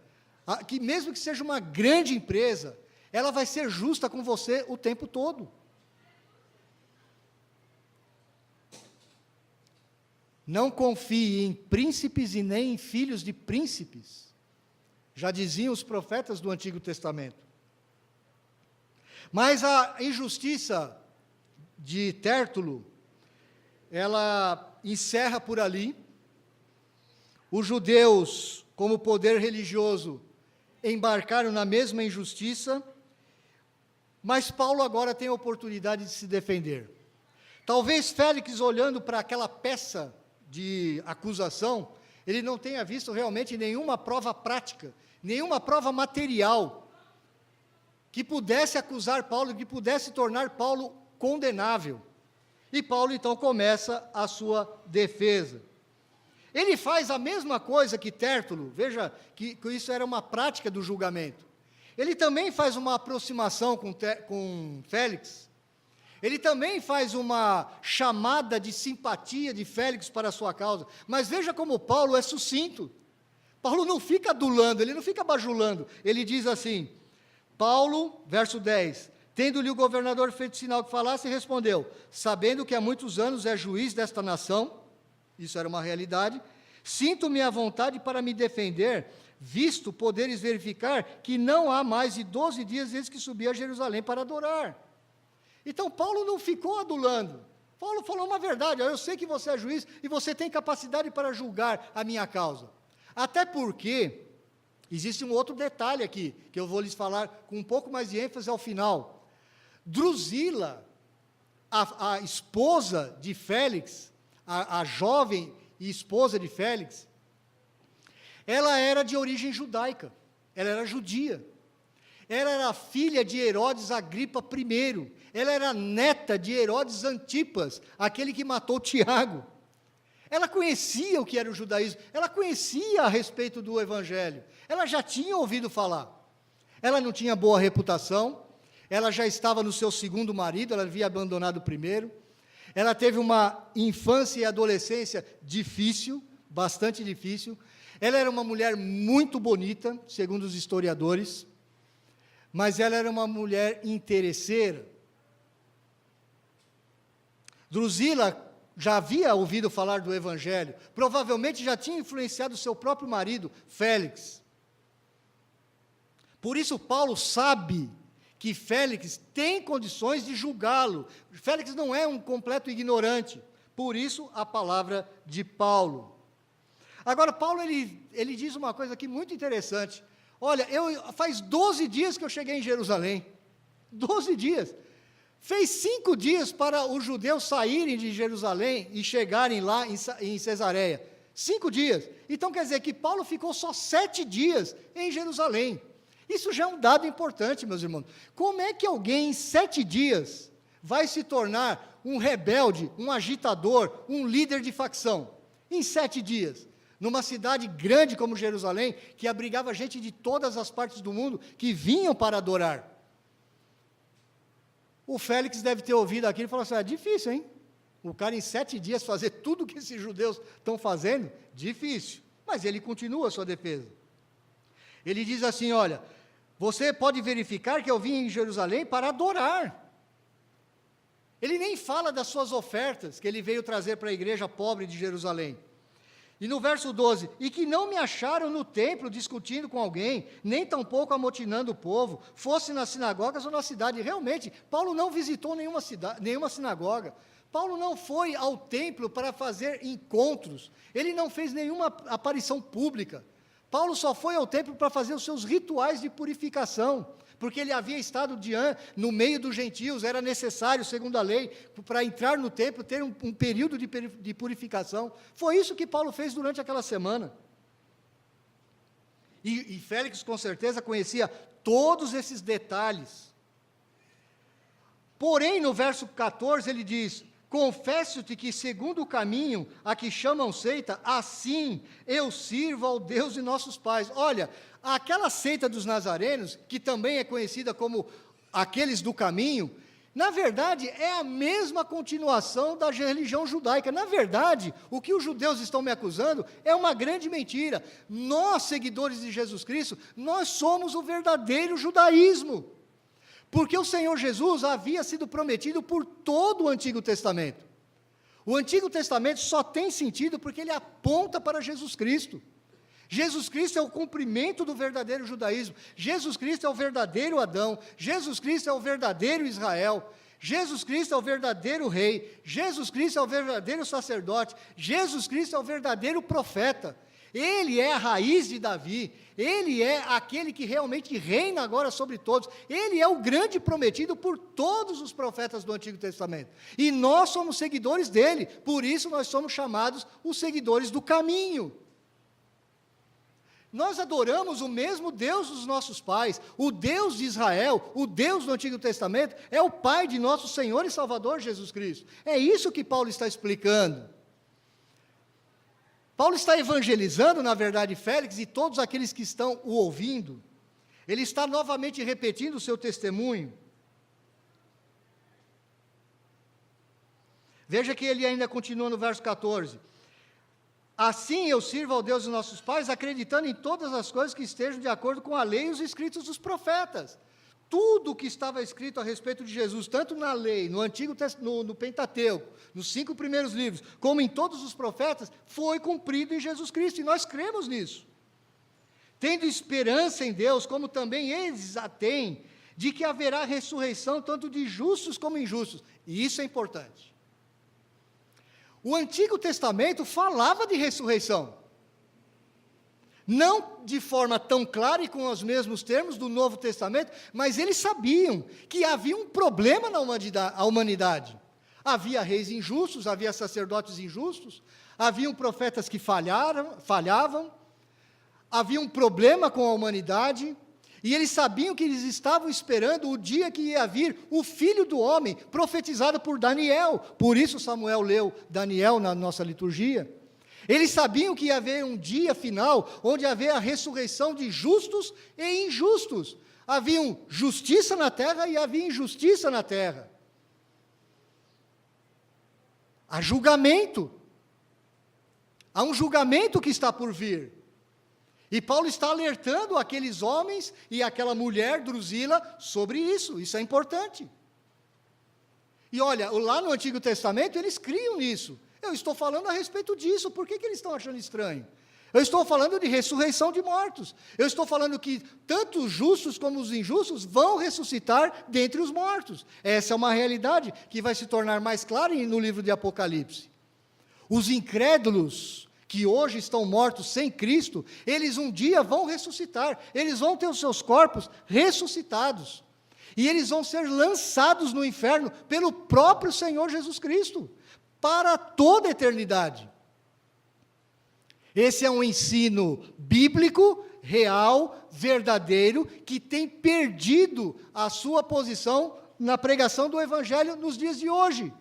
que mesmo que seja uma grande empresa, ela vai ser justa com você o tempo todo. Não confie em príncipes e nem em filhos de príncipes. Já diziam os profetas do Antigo Testamento. Mas a injustiça de Tértulo, ela encerra por ali. Os judeus, como poder religioso, embarcaram na mesma injustiça, mas Paulo agora tem a oportunidade de se defender. Talvez Félix, olhando para aquela peça de acusação, ele não tenha visto realmente nenhuma prova prática, nenhuma prova material, que pudesse acusar Paulo, que pudesse tornar Paulo condenável. E Paulo, então, começa a sua defesa. Ele faz a mesma coisa que Tértulo, veja que isso era uma prática do julgamento. Ele também faz uma aproximação com Félix. Ele também faz uma chamada de simpatia de Félix para a sua causa. Mas veja como Paulo é sucinto. Paulo não fica adulando, ele não fica bajulando. Ele diz assim, Paulo, verso 10, tendo-lhe o governador feito sinal que falasse, respondeu, sabendo que há muitos anos é juiz desta nação, isso era uma realidade, sinto-me à vontade para me defender, visto poderes verificar que não há mais de 12 dias desde que subi a Jerusalém para adorar. Então, Paulo não ficou adulando. Paulo falou uma verdade, eu sei que você é juiz e você tem capacidade para julgar a minha causa. Até porque, existe um outro detalhe aqui, que eu vou lhes falar com um pouco mais de ênfase ao final. Drusila, a esposa de Félix, a jovem e esposa de Félix, ela era de origem judaica, ela era judia. Ela era filha de Herodes Agripa I, ela era neta de Herodes Antipas, aquele que matou Tiago. Ela conhecia o que era o judaísmo, ela conhecia a respeito do Evangelho, ela já tinha ouvido falar. Ela não tinha boa reputação, ela já estava no seu segundo marido, ela havia abandonado o primeiro, ela teve uma infância e adolescência difícil, bastante difícil, ela era uma mulher muito bonita, segundo os historiadores, mas ela era uma mulher interesseira. Drusila já havia ouvido falar do Evangelho, provavelmente já tinha influenciado seu próprio marido, Félix. Por isso Paulo sabe que Félix tem condições de julgá-lo. Félix não é um completo ignorante, por isso a palavra de Paulo. Agora, Paulo, ele diz uma coisa aqui muito interessante. Olha, faz 12 dias que eu cheguei em Jerusalém, 12 dias, fez 5 dias para os judeus saírem de Jerusalém e chegarem lá em Cesareia, 5 dias, então quer dizer que Paulo ficou só 7 dias em Jerusalém, isso já é um dado importante, meus irmãos. Como é que alguém em 7 dias vai se tornar um rebelde, um agitador, um líder de facção, em 7 dias? Numa cidade grande como Jerusalém, que abrigava gente de todas as partes do mundo, que vinham para adorar. O Félix deve ter ouvido aquilo e falou assim, é difícil, hein? O cara em 7 dias fazer tudo o que esses judeus estão fazendo, difícil. Mas ele continua a sua defesa. Ele diz assim, olha, você pode verificar que eu vim em Jerusalém para adorar. Ele nem fala das suas ofertas, que ele veio trazer para a igreja pobre de Jerusalém. E no verso 12, e que não me acharam no templo discutindo com alguém, nem tampouco amotinando o povo, fosse nas sinagogas ou na cidade. Realmente, Paulo não visitou nenhuma sinagoga. Paulo não foi ao templo para fazer encontros. Ele não fez nenhuma aparição pública. Paulo só foi ao templo para fazer os seus rituais de purificação, porque ele havia estado no meio dos gentios, era necessário, segundo a lei, para entrar no templo, ter um período de purificação. Foi isso que Paulo fez durante aquela semana. E Félix, com certeza, conhecia todos esses detalhes. Porém, no verso 14, ele diz: confesso-te que, segundo o caminho a que chamam seita, assim eu sirvo ao Deus de nossos pais. Olha, aquela seita dos nazarenos, que também é conhecida como aqueles do caminho, na verdade, é a mesma continuação da religião judaica. Na verdade, o que os judeus estão me acusando é uma grande mentira. Nós, seguidores de Jesus Cristo, nós somos o verdadeiro judaísmo. Porque o Senhor Jesus havia sido prometido por todo o Antigo Testamento. O Antigo Testamento só tem sentido porque ele aponta para Jesus Cristo. Jesus Cristo é o cumprimento do verdadeiro judaísmo. Jesus Cristo é o verdadeiro Adão. Jesus Cristo é o verdadeiro Israel. Jesus Cristo é o verdadeiro rei. Jesus Cristo é o verdadeiro sacerdote. Jesus Cristo é o verdadeiro profeta. Ele é a raiz de Davi, ele é aquele que realmente reina agora sobre todos, ele é o grande prometido por todos os profetas do Antigo Testamento, e nós somos seguidores dele, por isso nós somos chamados os seguidores do caminho. Nós adoramos o mesmo Deus dos nossos pais, o Deus de Israel, o Deus do Antigo Testamento, é o Pai de nosso Senhor e Salvador Jesus Cristo. É isso que Paulo está explicando. Paulo está evangelizando, na verdade, Félix e todos aqueles que estão o ouvindo. Ele está novamente repetindo o seu testemunho. Veja que ele ainda continua no verso 14. Assim eu sirvo ao Deus de nossos pais, acreditando em todas as coisas que estejam de acordo com a lei e os escritos dos profetas. Tudo o que estava escrito a respeito de Jesus, tanto na lei, no Pentateuco, nos 5 primeiros livros, como em todos os profetas, foi cumprido em Jesus Cristo, e nós cremos nisso. Tendo esperança em Deus, como também eles a têm, de que haverá ressurreição tanto de justos como injustos, e isso é importante. O Antigo Testamento falava de ressurreição, não de forma tão clara e com os mesmos termos do Novo Testamento, mas eles sabiam que havia um problema na humanidade. Havia reis injustos, havia sacerdotes injustos, haviam profetas que falhavam, havia um problema com a humanidade, e eles sabiam que eles estavam esperando o dia que ia vir o Filho do Homem, profetizado por Daniel. Por isso Samuel leu Daniel na nossa liturgia. Eles sabiam que ia haver um dia final, onde havia a ressurreição de justos e injustos. Havia justiça na terra e havia injustiça na terra. Há julgamento. Há um julgamento que está por vir. E Paulo está alertando aqueles homens e aquela mulher, Drusila, sobre isso. Isso é importante. E olha, lá no Antigo Testamento, eles criam nisso. Eu estou falando a respeito disso, por que eles estão achando estranho? Eu estou falando de ressurreição de mortos. Eu estou falando que tanto os justos como os injustos vão ressuscitar dentre os mortos. Essa é uma realidade que vai se tornar mais clara no livro de Apocalipse. Os incrédulos que hoje estão mortos sem Cristo, eles um dia vão ressuscitar, eles vão ter os seus corpos ressuscitados. E eles vão ser lançados no inferno pelo próprio Senhor Jesus Cristo, para toda a eternidade. Esse é um ensino bíblico, real, verdadeiro, que tem perdido a sua posição na pregação do Evangelho nos dias de hoje.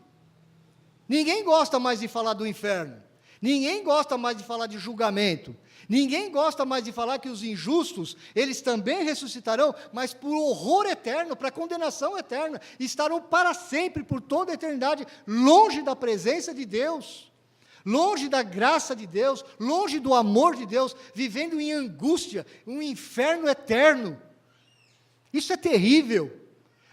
Ninguém gosta mais de falar do inferno, ninguém gosta mais de falar de julgamento, ninguém gosta mais de falar que os injustos, eles também ressuscitarão, mas por horror eterno, para condenação eterna, estarão para sempre, por toda a eternidade, longe da presença de Deus, longe da graça de Deus, longe do amor de Deus, vivendo em angústia, um inferno eterno. Isso é terrível,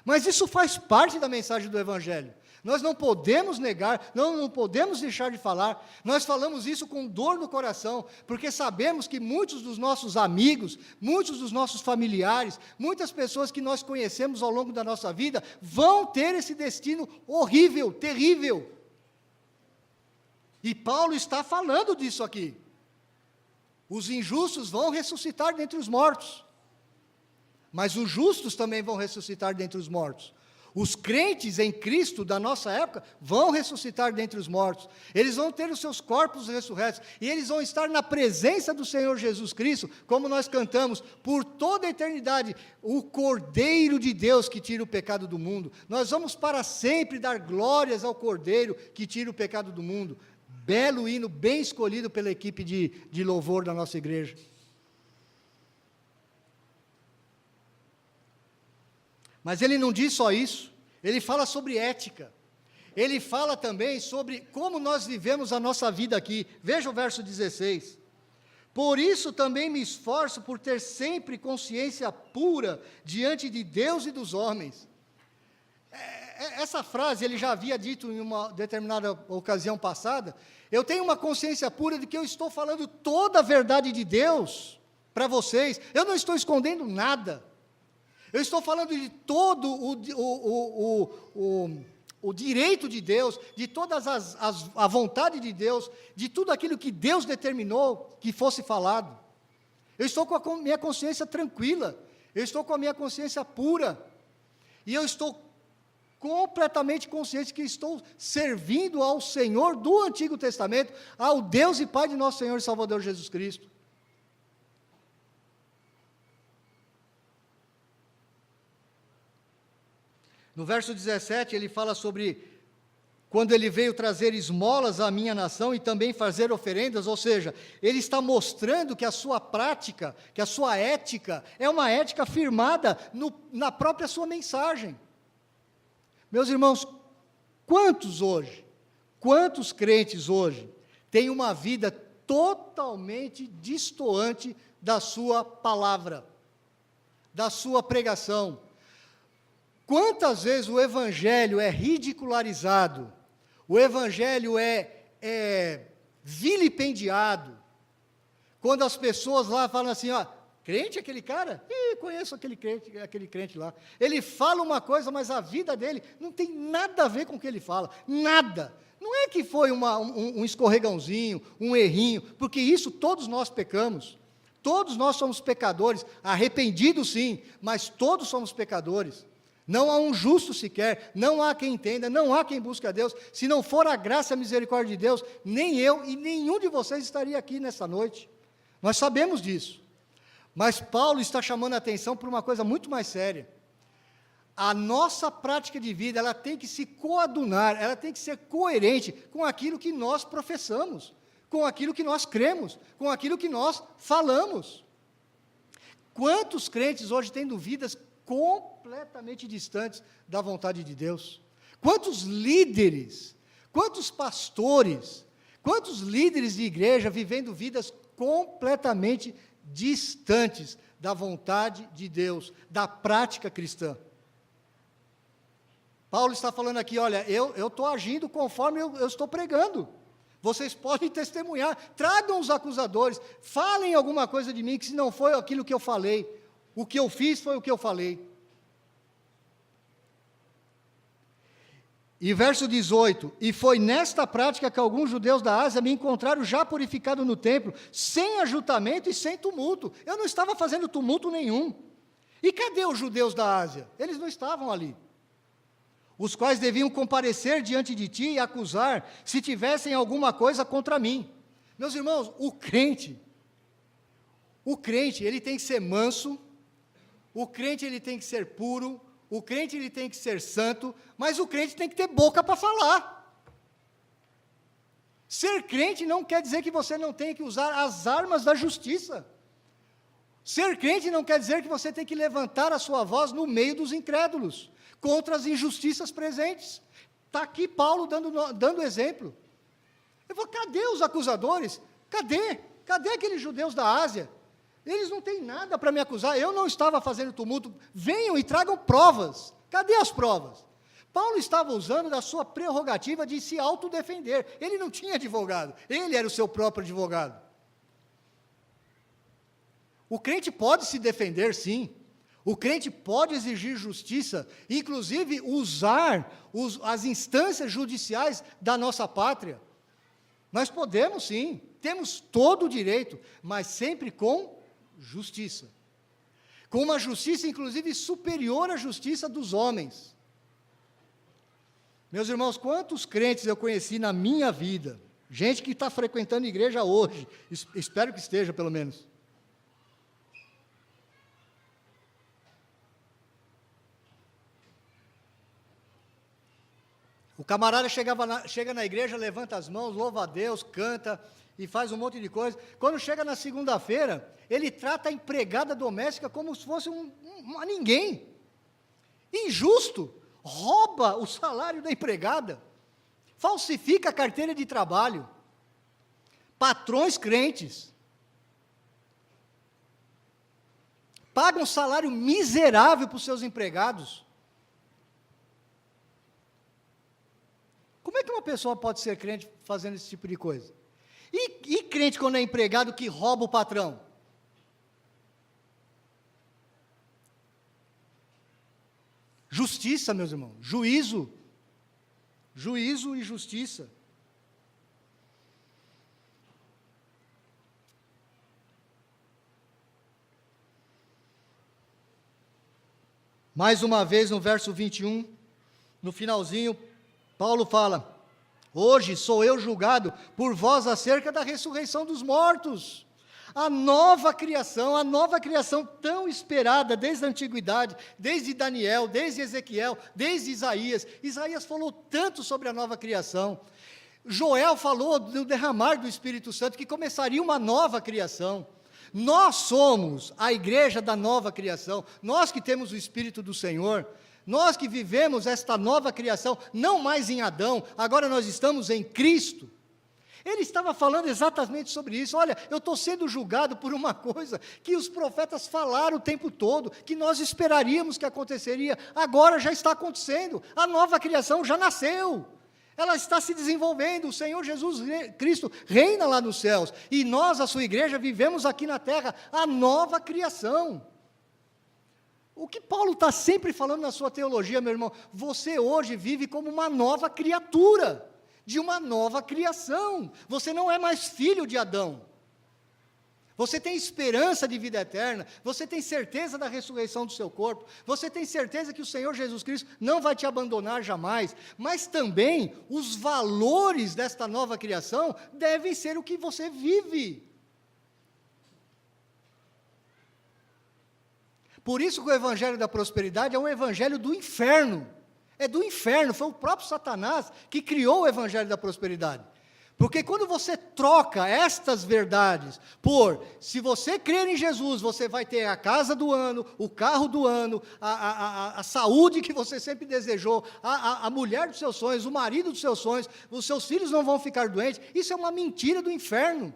mas isso faz parte da mensagem do Evangelho. Nós não podemos negar, não podemos deixar de falar. Nós falamos isso com dor no coração, porque sabemos que muitos dos nossos amigos, muitos dos nossos familiares, muitas pessoas que nós conhecemos ao longo da nossa vida, vão ter esse destino horrível, terrível. E Paulo está falando disso aqui. Os injustos vão ressuscitar dentre os mortos, mas os justos também vão ressuscitar dentre os mortos. Os crentes em Cristo da nossa época vão ressuscitar dentre os mortos. Eles vão ter os seus corpos ressurretos. E eles vão estar na presença do Senhor Jesus Cristo, como nós cantamos, por toda a eternidade. O Cordeiro de Deus que tira o pecado do mundo. Nós vamos para sempre dar glórias ao Cordeiro que tira o pecado do mundo. Belo hino, bem escolhido pela equipe de louvor da nossa igreja. Mas ele não diz só isso, ele fala sobre ética, ele fala também sobre como nós vivemos a nossa vida aqui. Veja o verso 16, por isso também me esforço por ter sempre consciência pura diante de Deus e dos homens. Essa frase ele já havia dito em uma determinada ocasião passada, eu tenho uma consciência pura de que eu estou falando toda a verdade de Deus para vocês, eu não estou escondendo nada. Eu estou falando de todo o direito de Deus, de toda a vontade de Deus, de tudo aquilo que Deus determinou que fosse falado. Eu estou com a minha consciência tranquila, eu estou com a minha consciência pura, e eu estou completamente consciente que estou servindo ao Senhor do Antigo Testamento, ao Deus e Pai de nosso Senhor e Salvador Jesus Cristo. No verso 17, ele fala sobre quando ele veio trazer esmolas à minha nação e também fazer oferendas, ou seja, ele está mostrando que a sua prática, que a sua ética, é uma ética firmada na própria sua mensagem. Meus irmãos, quantos crentes hoje têm uma vida totalmente distoante da sua palavra, da sua pregação? Quantas vezes o Evangelho é ridicularizado, o Evangelho é vilipendiado, quando as pessoas lá falam assim, ó, crente aquele cara? Conheço aquele crente lá. Ele fala uma coisa, mas a vida dele não tem nada a ver com o que ele fala, nada. Não é que foi um escorregãozinho, um errinho, porque isso todos nós pecamos, todos nós somos pecadores, arrependidos sim, mas todos somos pecadores. Não há um justo sequer, não há quem entenda, não há quem busque a Deus. Se não for a graça e a misericórdia de Deus, nem eu e nenhum de vocês estaria aqui nessa noite. Nós sabemos disso. Mas Paulo está chamando a atenção para uma coisa muito mais séria. A nossa prática de vida, ela tem que se coadunar, ela tem que ser coerente com aquilo que nós professamos, com aquilo que nós cremos, com aquilo que nós falamos. Quantos crentes hoje têm vidas completamente distantes da vontade de Deus? Quantos líderes, quantos pastores, quantos líderes de igreja vivendo vidas completamente distantes da vontade de Deus, da prática cristã? Paulo está falando aqui, olha, eu estou agindo conforme eu estou pregando. Vocês podem testemunhar, tragam os acusadores, falem alguma coisa de mim, que se não foi aquilo que eu falei, o que eu fiz foi o que eu falei. E verso 18, e foi nesta prática que alguns judeus da Ásia me encontraram já purificado no templo, sem ajuntamento e sem tumulto. Eu não estava fazendo tumulto nenhum. E cadê os judeus da Ásia? Eles não estavam ali. Os quais deviam comparecer diante de ti e acusar, se tivessem alguma coisa contra mim. Meus irmãos, o crente, ele tem que ser manso, o crente ele tem que ser puro, o crente ele tem que ser santo, mas o crente tem que ter boca para falar. Ser crente não quer dizer que você não tem que usar as armas da justiça. Ser crente não quer dizer que você tem que levantar a sua voz no meio dos incrédulos, contra as injustiças presentes. Está aqui Paulo dando exemplo. Eu vou, cadê os acusadores? Cadê? Cadê aqueles judeus da Ásia? Eles não têm nada para me acusar, eu não estava fazendo tumulto. Venham e tragam provas. Cadê as provas? Paulo estava usando da sua prerrogativa de se autodefender. Ele não tinha advogado, ele era o seu próprio advogado. O crente pode se defender, sim. O crente pode exigir justiça, inclusive usar as instâncias judiciais da nossa pátria. Nós podemos, sim, temos todo o direito, mas sempre com justiça. Com uma justiça, inclusive, superior à justiça dos homens. Meus irmãos, quantos crentes eu conheci na minha vida? Gente que está frequentando igreja hoje, espero que esteja, pelo menos. O camarada chega na igreja, levanta as mãos, louva a Deus, canta e faz um monte de coisa. Quando chega na segunda-feira, ele trata a empregada doméstica como se fosse a ninguém. Injusto, rouba o salário da empregada, falsifica a carteira de trabalho. Patrões crentes pagam um salário miserável para os seus empregados. Como é que uma pessoa pode ser crente fazendo esse tipo de coisa? E crente quando é empregado que rouba o patrão? Justiça, meus irmãos, juízo e justiça. Mais uma vez no verso 21, no finalzinho, Paulo fala: hoje sou eu julgado por vós acerca da ressurreição dos mortos. A nova criação tão esperada desde a antiguidade, desde Daniel, desde Ezequiel, desde Isaías. Isaías falou tanto sobre a nova criação. Joel falou do derramar do Espírito Santo, que começaria uma nova criação. Nós somos a igreja da nova criação, nós que temos o Espírito do Senhor. Nós que vivemos esta nova criação, não mais em Adão, agora nós estamos em Cristo. Ele estava falando exatamente sobre isso. Olha, eu estou sendo julgado por uma coisa que os profetas falaram o tempo todo, que nós esperaríamos que aconteceria, agora já está acontecendo. A nova criação já nasceu, ela está se desenvolvendo. O Senhor Jesus Cristo reina lá nos céus, e nós, a sua igreja, vivemos aqui na terra a nova criação. O que Paulo está sempre falando na sua teologia, meu irmão, você hoje vive como uma nova criatura, de uma nova criação. Você não é mais filho de Adão. Você tem esperança de vida eterna, você tem certeza da ressurreição do seu corpo, você tem certeza que o Senhor Jesus Cristo não vai te abandonar jamais, mas também os valores desta nova criação devem ser o que você vive. Por isso que o evangelho da prosperidade é um evangelho do inferno. É do inferno, foi o próprio Satanás que criou o evangelho da prosperidade. Porque quando você troca estas verdades por, se você crer em Jesus, você vai ter a casa do ano, o carro do ano, a saúde que você sempre desejou, a mulher dos seus sonhos, o marido dos seus sonhos, os seus filhos não vão ficar doentes, isso é uma mentira do inferno.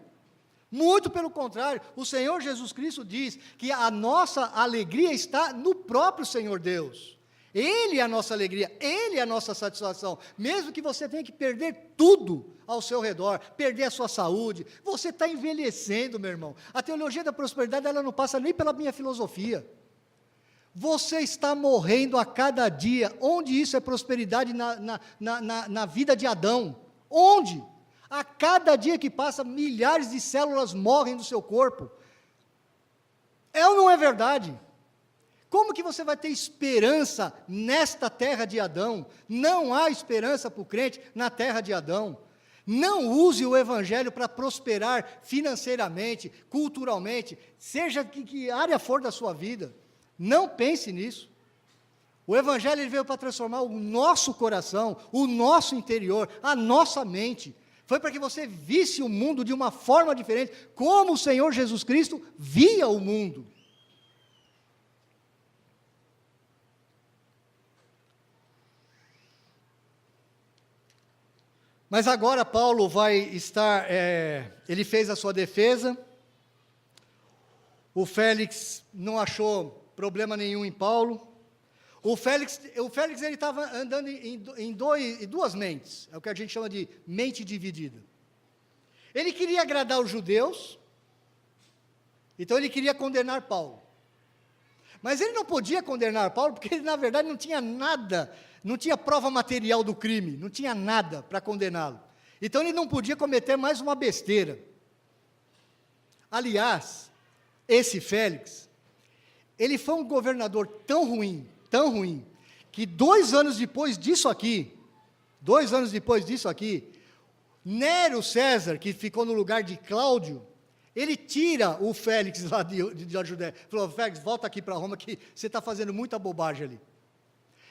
Muito pelo contrário, o Senhor Jesus Cristo diz que a nossa alegria está no próprio Senhor Deus. Ele é a nossa alegria, Ele é a nossa satisfação. Mesmo que você tenha que perder tudo ao seu redor, perder a sua saúde, você está envelhecendo, meu irmão. A teologia da prosperidade, ela não passa nem pela minha filosofia. Você está morrendo a cada dia. Onde isso é prosperidade na vida de Adão? Onde? A cada dia que passa, milhares de células morrem do seu corpo. É ou não é verdade? Como que você vai ter esperança nesta terra de Adão? Não há esperança para o crente na terra de Adão. Não use o evangelho para prosperar financeiramente, culturalmente, seja que área for da sua vida. Não pense nisso. O evangelho ele veio para transformar o nosso coração, o nosso interior, a nossa mente. Foi para que você visse o mundo de uma forma diferente, como o Senhor Jesus Cristo via o mundo. Mas agora Paulo vai estar, ele fez a sua defesa, o Félix não achou problema nenhum em Paulo, O Félix ele estava andando em duas mentes, é o que a gente chama de mente dividida. Ele queria agradar os judeus, então ele queria condenar Paulo. Mas ele não podia condenar Paulo, porque ele, na verdade, não tinha nada, não tinha prova material do crime, não tinha nada para condená-lo. Então ele não podia cometer mais uma besteira. Aliás, esse Félix, ele foi um governador tão ruim, que 2 anos depois disso aqui, Nero César, que ficou no lugar de Cláudio, ele tira o Félix lá da Judéia, falou: Félix, volta aqui para Roma, que você está fazendo muita bobagem ali.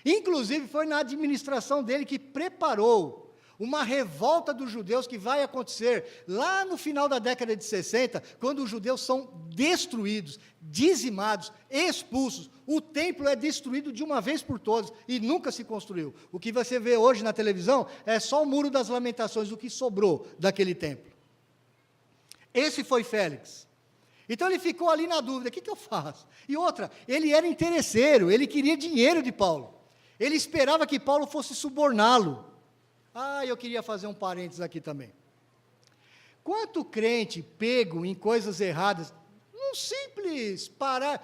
Inclusive, foi na administração dele que preparou uma revolta dos judeus que vai acontecer lá no final da década de 60, quando os judeus são destruídos, dizimados, expulsos. O templo é destruído de uma vez por todas e nunca se construiu. O que você vê hoje na televisão é só o Muro das Lamentações, o que sobrou daquele templo. Esse foi Félix. Então ele ficou ali na dúvida: o que eu faço? E outra, ele era interesseiro, ele queria dinheiro de Paulo. Ele esperava que Paulo fosse suborná-lo. Eu queria fazer um parênteses aqui também. Quanto crente pego em coisas erradas, um simples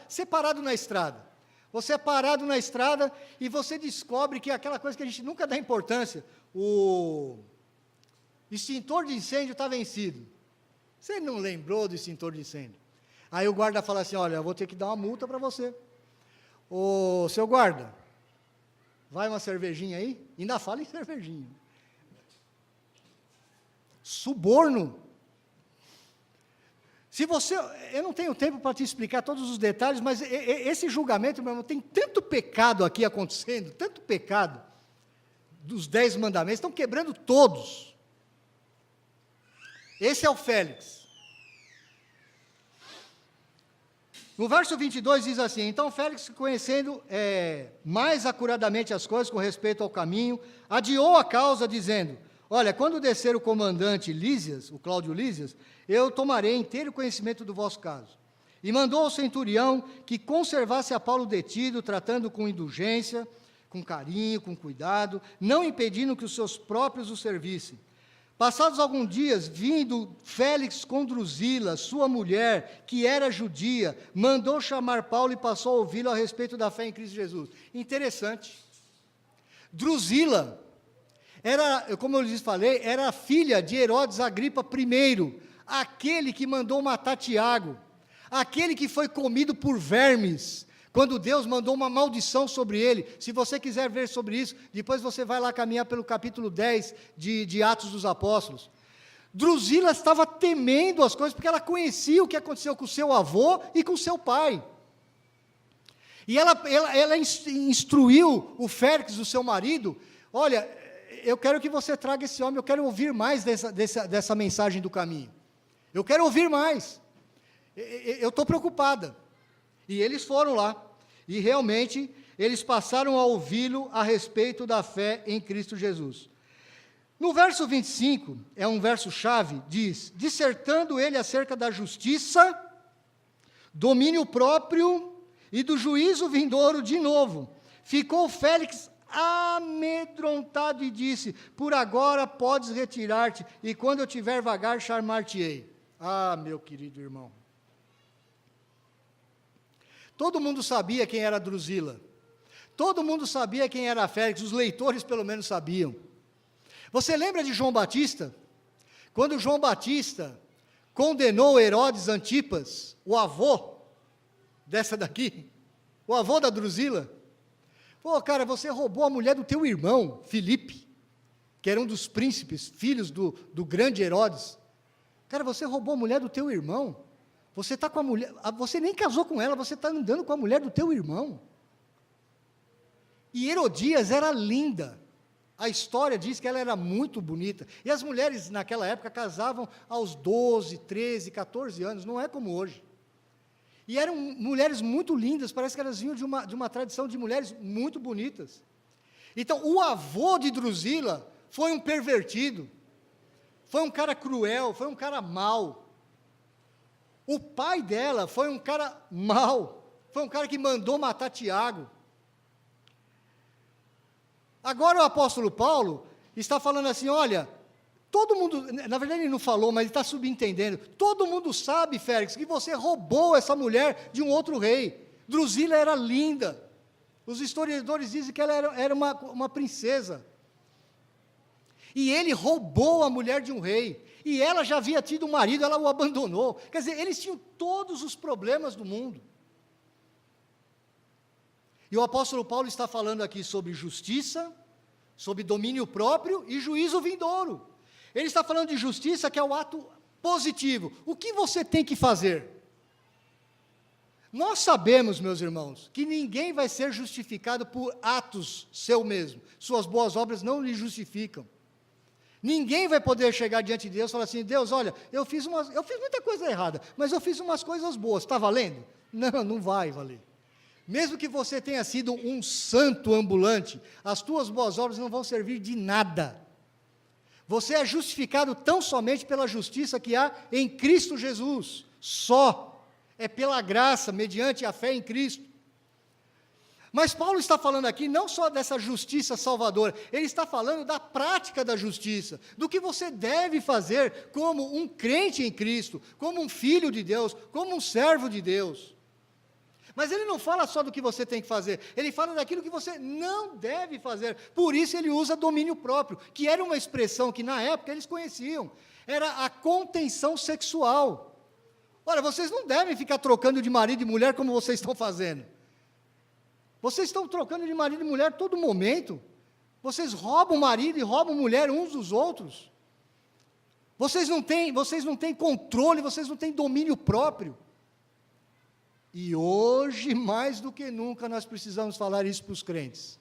ser parado na estrada. Você é parado na estrada e você descobre que aquela coisa que a gente nunca dá importância, o extintor de incêndio está vencido. Você não lembrou do extintor de incêndio? Aí o guarda fala assim: olha, eu vou ter que dar uma multa para você. Ô, seu guarda, vai uma cervejinha aí? Ainda fala em cervejinha. Suborno. Eu não tenho tempo para te explicar todos os detalhes, mas esse julgamento, meu irmão, tem tanto pecado aqui acontecendo, tanto pecado dos 10 mandamentos, estão quebrando todos. Esse é o Félix. No verso 22 diz assim: então Félix, conhecendo mais acuradamente as coisas com respeito ao caminho, adiou a causa, dizendo: olha, quando descer o comandante Lísias, o Cláudio Lísias, eu tomarei inteiro conhecimento do vosso caso. E mandou ao centurião que conservasse a Paulo detido, tratando com indulgência, com carinho, com cuidado, não impedindo que os seus próprios o servissem. Passados alguns dias, vindo Félix com Drusila, sua mulher, que era judia, mandou chamar Paulo e passou a ouvi-lo a respeito da fé em Cristo Jesus. Interessante. Drusila era, como eu lhes falei, era a filha de Herodes Agripa I, aquele que mandou matar Tiago, aquele que foi comido por vermes, quando Deus mandou uma maldição sobre ele. Se você quiser ver sobre isso, depois você vai lá caminhar pelo capítulo 10 de Atos dos Apóstolos. Drusila estava temendo as coisas, porque ela conhecia o que aconteceu com seu avô e com seu pai. E ela instruiu o Félix, o seu marido: olha, eu quero que você traga esse homem, eu quero ouvir mais dessa mensagem do caminho. Eu quero ouvir mais. Eu estou preocupada. E eles foram lá. E realmente, eles passaram a ouvi-lo a respeito da fé em Cristo Jesus. No verso 25, é um verso-chave, diz: dissertando ele acerca da justiça, domínio próprio e do juízo vindouro de novo. Ficou Félix amedrontado e disse: por agora podes retirar-te, e quando eu tiver vagar, chamar-te-ei. Meu querido irmão. Todo mundo sabia quem era Drusila. Todo mundo sabia quem era Félix, os leitores pelo menos sabiam. Você lembra de João Batista? Quando João Batista condenou Herodes Antipas, o avô dessa daqui, o avô da Drusila. Pô, cara, você roubou a mulher do teu irmão, Filipe, que era um dos príncipes, filhos do grande Herodes. Cara, você roubou a mulher do teu irmão. Você está com a mulher, você nem casou com ela, você está andando com a mulher do teu irmão. E Herodias era linda. A história diz que ela era muito bonita. E as mulheres naquela época casavam aos 12, 13, 14 anos, não é como hoje. E eram mulheres muito lindas, parece que elas vinham de uma tradição de mulheres muito bonitas. Então, o avô de Drusila foi um pervertido, foi um cara cruel, foi um cara mau. O pai dela foi um cara mau, foi um cara que mandou matar Tiago. Agora o apóstolo Paulo está falando assim, olha, todo mundo, na verdade ele não falou, mas ele está subentendendo, todo mundo sabe, Félix, que você roubou essa mulher de um outro rei. Drusila era linda, os historiadores dizem que ela era uma princesa, e ele roubou a mulher de um rei, e ela já havia tido um marido, ela o abandonou, quer dizer, eles tinham todos os problemas do mundo. E o apóstolo Paulo está falando aqui sobre justiça, sobre domínio próprio e juízo vindouro. Ele está falando de justiça, que é o ato positivo. O que você tem que fazer? Nós sabemos, meus irmãos, que ninguém vai ser justificado por atos seu mesmo. Suas boas obras não lhe justificam. Ninguém vai poder chegar diante de Deus e falar assim, Deus, olha, eu fiz muita coisa errada, mas eu fiz umas coisas boas, está valendo? Não, não vai valer. Mesmo que você tenha sido um santo ambulante, as tuas boas obras não vão servir de nada. Você é justificado tão somente pela justiça que há em Cristo Jesus, só. É pela graça, mediante a fé em Cristo. Mas Paulo está falando aqui não só dessa justiça salvadora, ele está falando da prática da justiça, do que você deve fazer como um crente em Cristo, como um filho de Deus, como um servo de Deus. Mas ele não fala só do que você tem que fazer, ele fala daquilo que você não deve fazer. Por isso ele usa domínio próprio, que era uma expressão que na época eles conheciam, era a contenção sexual. Olha, vocês não devem ficar trocando de marido e mulher como vocês estão fazendo. Vocês estão trocando de marido e mulher todo momento. Vocês roubam marido e roubam mulher uns dos outros. Vocês não têm controle, vocês não têm domínio próprio. E hoje, mais do que nunca, nós precisamos falar isso para os crentes.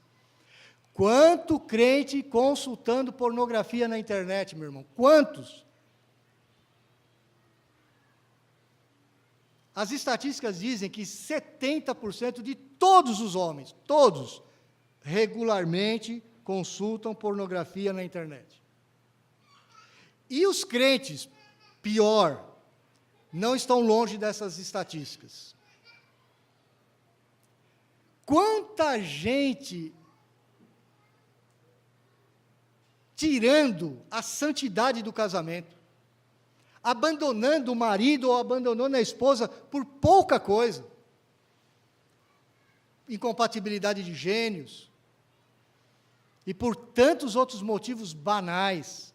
Quanto crente consultando pornografia na internet, meu irmão? Quantos? As estatísticas dizem que 70% de todos os homens, todos, regularmente consultam pornografia na internet. E os crentes, pior, não estão longe dessas estatísticas. Quanta gente tirando a santidade do casamento, abandonando o marido ou abandonando a esposa por pouca coisa, incompatibilidade de gênios, e por tantos outros motivos banais,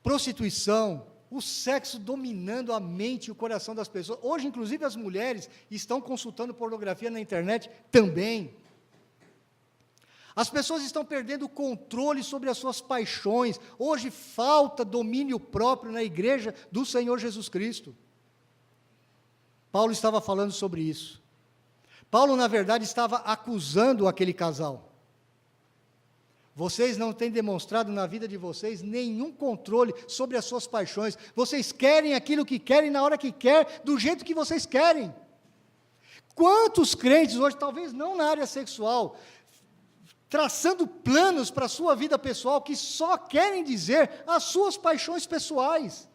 prostituição, o sexo dominando a mente e o coração das pessoas. Hoje, inclusive, as mulheres estão consultando pornografia na internet também. As pessoas estão perdendo o controle sobre as suas paixões. Hoje falta domínio próprio na igreja do Senhor Jesus Cristo. Paulo estava falando sobre isso. Paulo, na verdade, estava acusando aquele casal. Vocês não têm demonstrado na vida de vocês nenhum controle sobre as suas paixões. Vocês querem aquilo que querem, na hora que querem, do jeito que vocês querem. Quantos crentes hoje, talvez não na área sexual, traçando planos para a sua vida pessoal, que só querem dizer as suas paixões pessoais.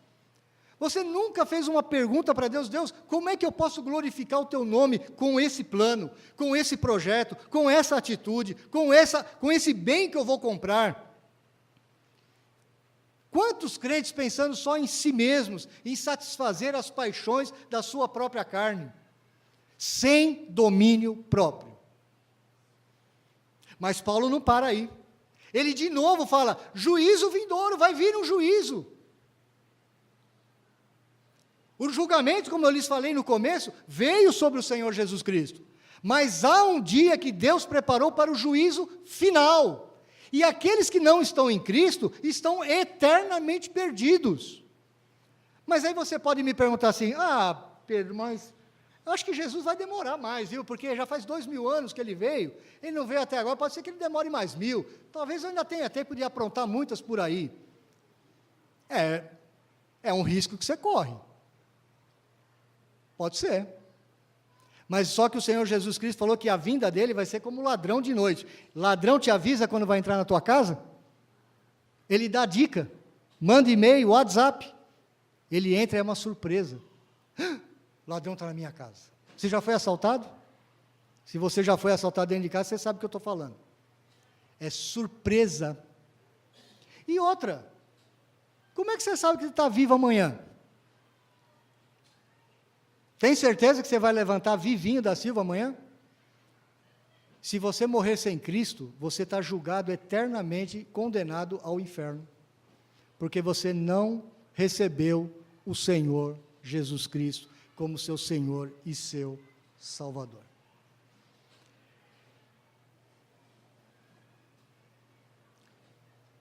Você nunca fez uma pergunta para Deus, Deus, como é que eu posso glorificar o teu nome com esse plano, com esse projeto, com essa atitude, com esse bem que eu vou comprar? Quantos crentes pensando só em si mesmos, em satisfazer as paixões da sua própria carne, sem domínio próprio? Mas Paulo não para aí. Ele de novo fala, juízo vindouro, vai vir um juízo. O julgamento, como eu lhes falei no começo, veio sobre o Senhor Jesus Cristo. Mas há um dia que Deus preparou para o juízo final. E aqueles que não estão em Cristo estão eternamente perdidos. Mas aí você pode me perguntar assim, Pedro, mas eu acho que Jesus vai demorar mais, viu? Porque já faz 2000 anos que ele veio, ele não veio até agora, pode ser que ele demore mais 1000. Talvez eu ainda tenha tempo de aprontar muitas por aí. É um risco que você corre. Pode ser. Mas só que o Senhor Jesus Cristo falou que a vinda dele vai ser como ladrão de noite. Ladrão te avisa quando vai entrar na tua casa? Ele dá dica, manda e-mail, WhatsApp. Ele entra e é uma surpresa. O ladrão está na minha casa. Você já foi assaltado? Se você já foi assaltado dentro de casa, você sabe o que eu estou falando. é surpresa. E outra, como é que você sabe que você está vivo amanhã? Tem certeza que você vai levantar vivinho da Silva amanhã? Se você morrer sem Cristo, você está julgado eternamente, condenado ao inferno, porque você não recebeu o Senhor Jesus Cristo como seu Senhor e seu Salvador.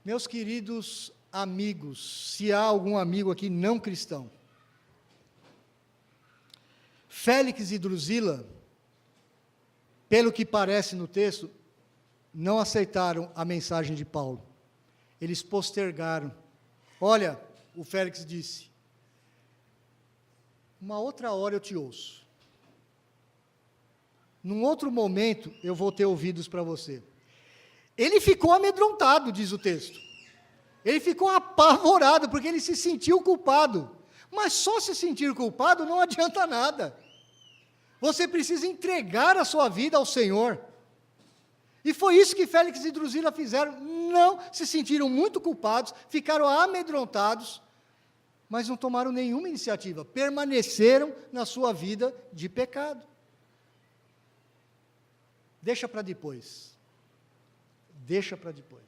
Meus queridos amigos, se há algum amigo aqui não cristão, Félix e Drusila, pelo que parece no texto, não aceitaram a mensagem de Paulo. Eles postergaram. Olha, o Félix disse, uma outra hora eu te ouço. Num outro momento eu vou ter ouvidos para você. Ele ficou amedrontado, diz o texto. Ele ficou apavorado, porque ele se sentiu culpado. Mas só se sentir culpado não adianta nada. Você precisa entregar a sua vida ao Senhor. E foi isso que Félix e Drusila fizeram. Não se sentiram muito culpados, ficaram amedrontados, mas não tomaram nenhuma iniciativa. Permaneceram na sua vida de pecado. Deixa para depois. Deixa para depois.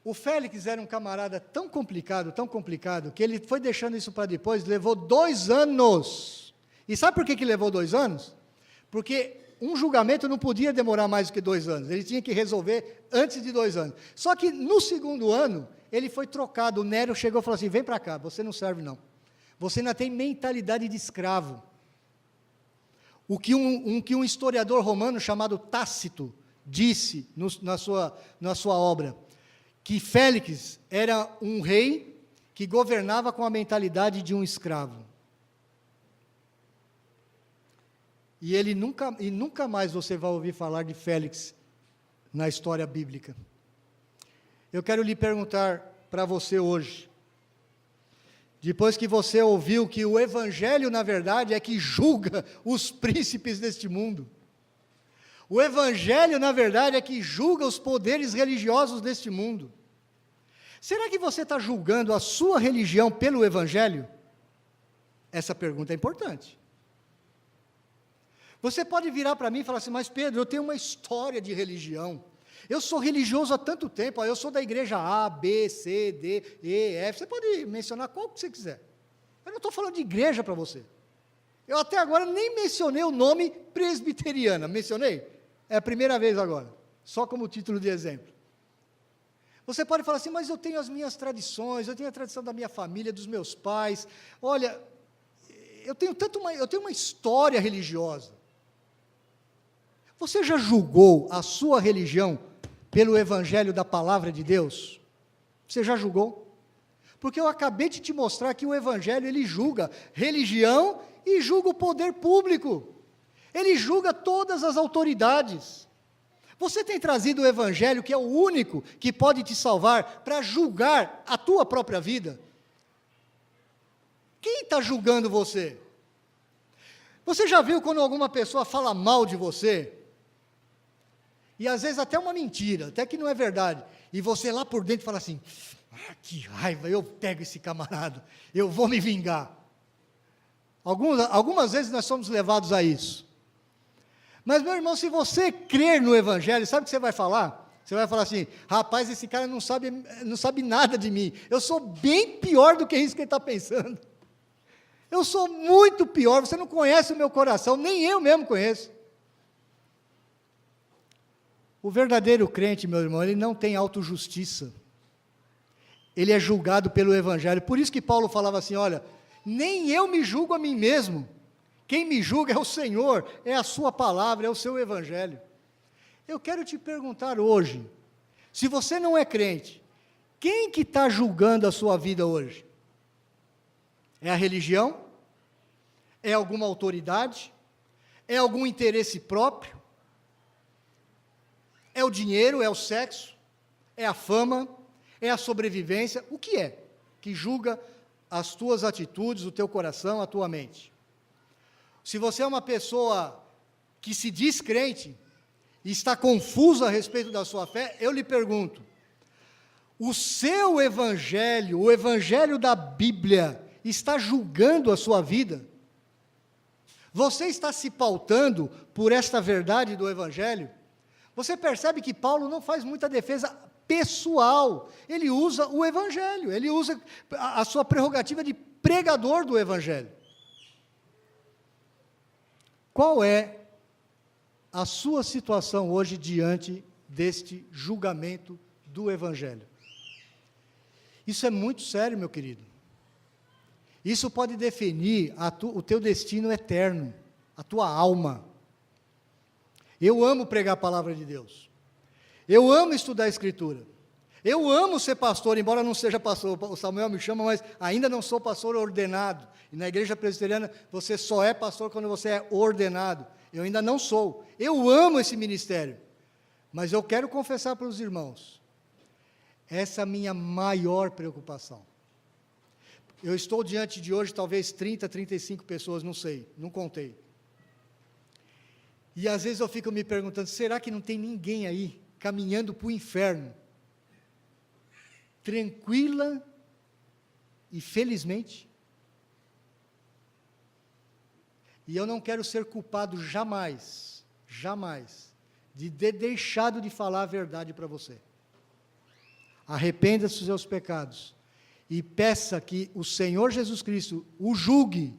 O Félix era um camarada tão complicado, que ele foi deixando isso para depois, levou 2 anos. E sabe por que levou 2 anos? Porque um julgamento não podia demorar mais do que 2 anos, ele tinha que resolver antes de 2 anos. Só que no 2º ano, ele foi trocado, o Nero chegou e falou assim, vem para cá, você não serve não. Você ainda tem mentalidade de escravo. O que um historiador romano chamado Tácito disse na sua obra, que Félix era um rei que governava com a mentalidade de um escravo. E nunca mais você vai ouvir falar de Félix na história bíblica. Eu quero lhe perguntar para você hoje, depois que você ouviu que o Evangelho, na verdade, é que julga os príncipes deste mundo, o Evangelho, na verdade, é que julga os poderes religiosos deste mundo. Será que você está julgando a sua religião pelo Evangelho? Essa pergunta é importante. Você pode virar para mim e falar assim, mas Pedro, eu tenho uma história de religião. Eu sou religioso há tanto tempo, eu sou da igreja A, B, C, D, E, F. Você pode mencionar qual que você quiser. Eu não estou falando de igreja para você. Eu até agora nem mencionei o nome presbiteriana. Mencionei? É a primeira vez agora. Só como título de exemplo. Você pode falar assim, mas eu tenho as minhas tradições, eu tenho a tradição da minha família, dos meus pais. Olha, eu tenho uma história religiosa. Você já julgou a sua religião pelo Evangelho da Palavra de Deus? Você já julgou? Porque eu acabei de te mostrar que o Evangelho, ele julga religião e julga o poder público. Ele julga todas as autoridades. Você tem trazido o Evangelho, que é o único que pode te salvar, para julgar a tua própria vida? Quem está julgando você? Você já viu quando alguma pessoa fala mal de você? E às vezes até uma mentira, até que não é verdade. E você lá por dentro fala assim, que raiva, eu pego esse camarada, eu vou me vingar. Algumas vezes nós somos levados a isso. Mas, meu irmão, se você crer no Evangelho, sabe o que você vai falar? Você vai falar assim, rapaz, esse cara não sabe nada de mim. Eu sou bem pior do que isso que ele está pensando. Eu sou muito pior, você não conhece o meu coração, nem eu mesmo conheço. O verdadeiro crente, meu irmão, ele não tem autojustiça. Ele é julgado pelo Evangelho. Por isso que Paulo falava assim, olha, nem eu me julgo a mim mesmo. Quem me julga é o Senhor, é a sua palavra, é o seu Evangelho. Eu quero te perguntar hoje, se você não é crente, quem que está julgando a sua vida hoje? É a religião? É alguma autoridade? É algum interesse próprio? É o dinheiro? É o sexo? É a fama? É a sobrevivência? O que é que julga as tuas atitudes, o teu coração, a tua mente? Se você é uma pessoa que se diz crente e está confuso a respeito da sua fé, eu lhe pergunto: o seu evangelho, o evangelho da Bíblia, está julgando a sua vida? Você está se pautando por esta verdade do evangelho? Você percebe que Paulo não faz muita defesa pessoal, ele usa o evangelho, ele usa a sua prerrogativa de pregador do evangelho. Qual é a sua situação hoje diante deste julgamento do evangelho? Isso é muito sério, meu querido. Isso pode definir o teu destino eterno, a tua alma. Eu amo pregar a palavra de Deus. Eu amo estudar a Escritura. Eu amo ser pastor, embora não seja pastor, o Samuel me chama, mas ainda não sou pastor ordenado. E na igreja presbiteriana, você só é pastor quando você é ordenado. Eu ainda não sou. Eu amo esse ministério. Mas eu quero confessar para os irmãos, essa é a minha maior preocupação. Eu estou diante de hoje, talvez 30, 35 pessoas, não sei, não contei. E às vezes eu fico me perguntando, será que não tem ninguém aí caminhando para o inferno? Tranquila e felizmente? E eu não quero ser culpado jamais, jamais, de ter deixado de falar a verdade para você. Arrependa-se dos seus pecados e peça que o Senhor Jesus Cristo o julgue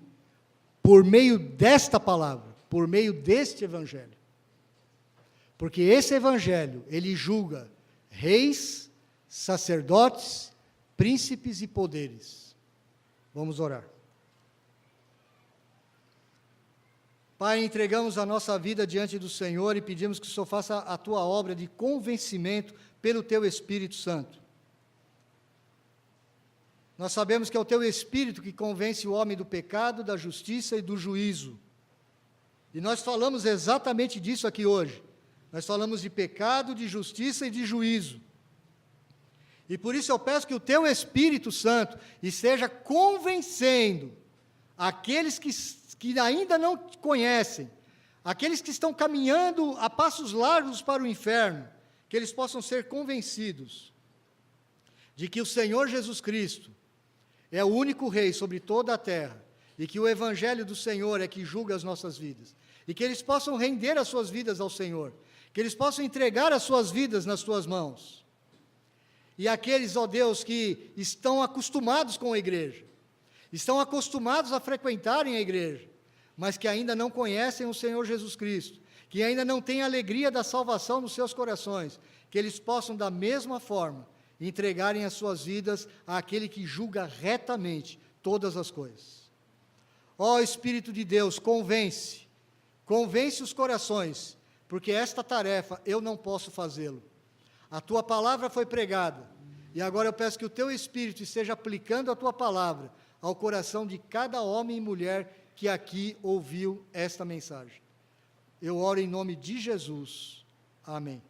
por meio desta palavra, por meio deste evangelho. Porque esse evangelho, ele julga reis, sacerdotes, príncipes e poderes. Vamos orar. Pai, entregamos a nossa vida diante do Senhor e pedimos que o Senhor faça a tua obra de convencimento pelo teu Espírito Santo. Nós sabemos que é o teu Espírito que convence o homem do pecado, da justiça e do juízo. E nós falamos exatamente disso aqui hoje. Nós falamos de pecado, de justiça e de juízo. E por isso eu peço que o teu Espírito Santo esteja convencendo aqueles que ainda não te conhecem, aqueles que estão caminhando a passos largos para o inferno, que eles possam ser convencidos de que o Senhor Jesus Cristo é o único Rei sobre toda a terra, e que o Evangelho do Senhor é que julga as nossas vidas, e que eles possam render as suas vidas ao Senhor, que eles possam entregar as suas vidas nas tuas mãos. E aqueles, ó Deus, que estão acostumados com a igreja, estão acostumados a frequentarem a igreja, mas que ainda não conhecem o Senhor Jesus Cristo, que ainda não têm a alegria da salvação nos seus corações, que eles possam, da mesma forma, entregarem as suas vidas àquele que julga retamente todas as coisas. Ó Espírito de Deus, convence os corações, porque esta tarefa eu não posso fazê-lo. A tua palavra foi pregada, e agora eu peço que o teu Espírito esteja aplicando a tua palavra ao coração de cada homem e mulher que aqui ouviu esta mensagem. Eu oro em nome de Jesus. Amém.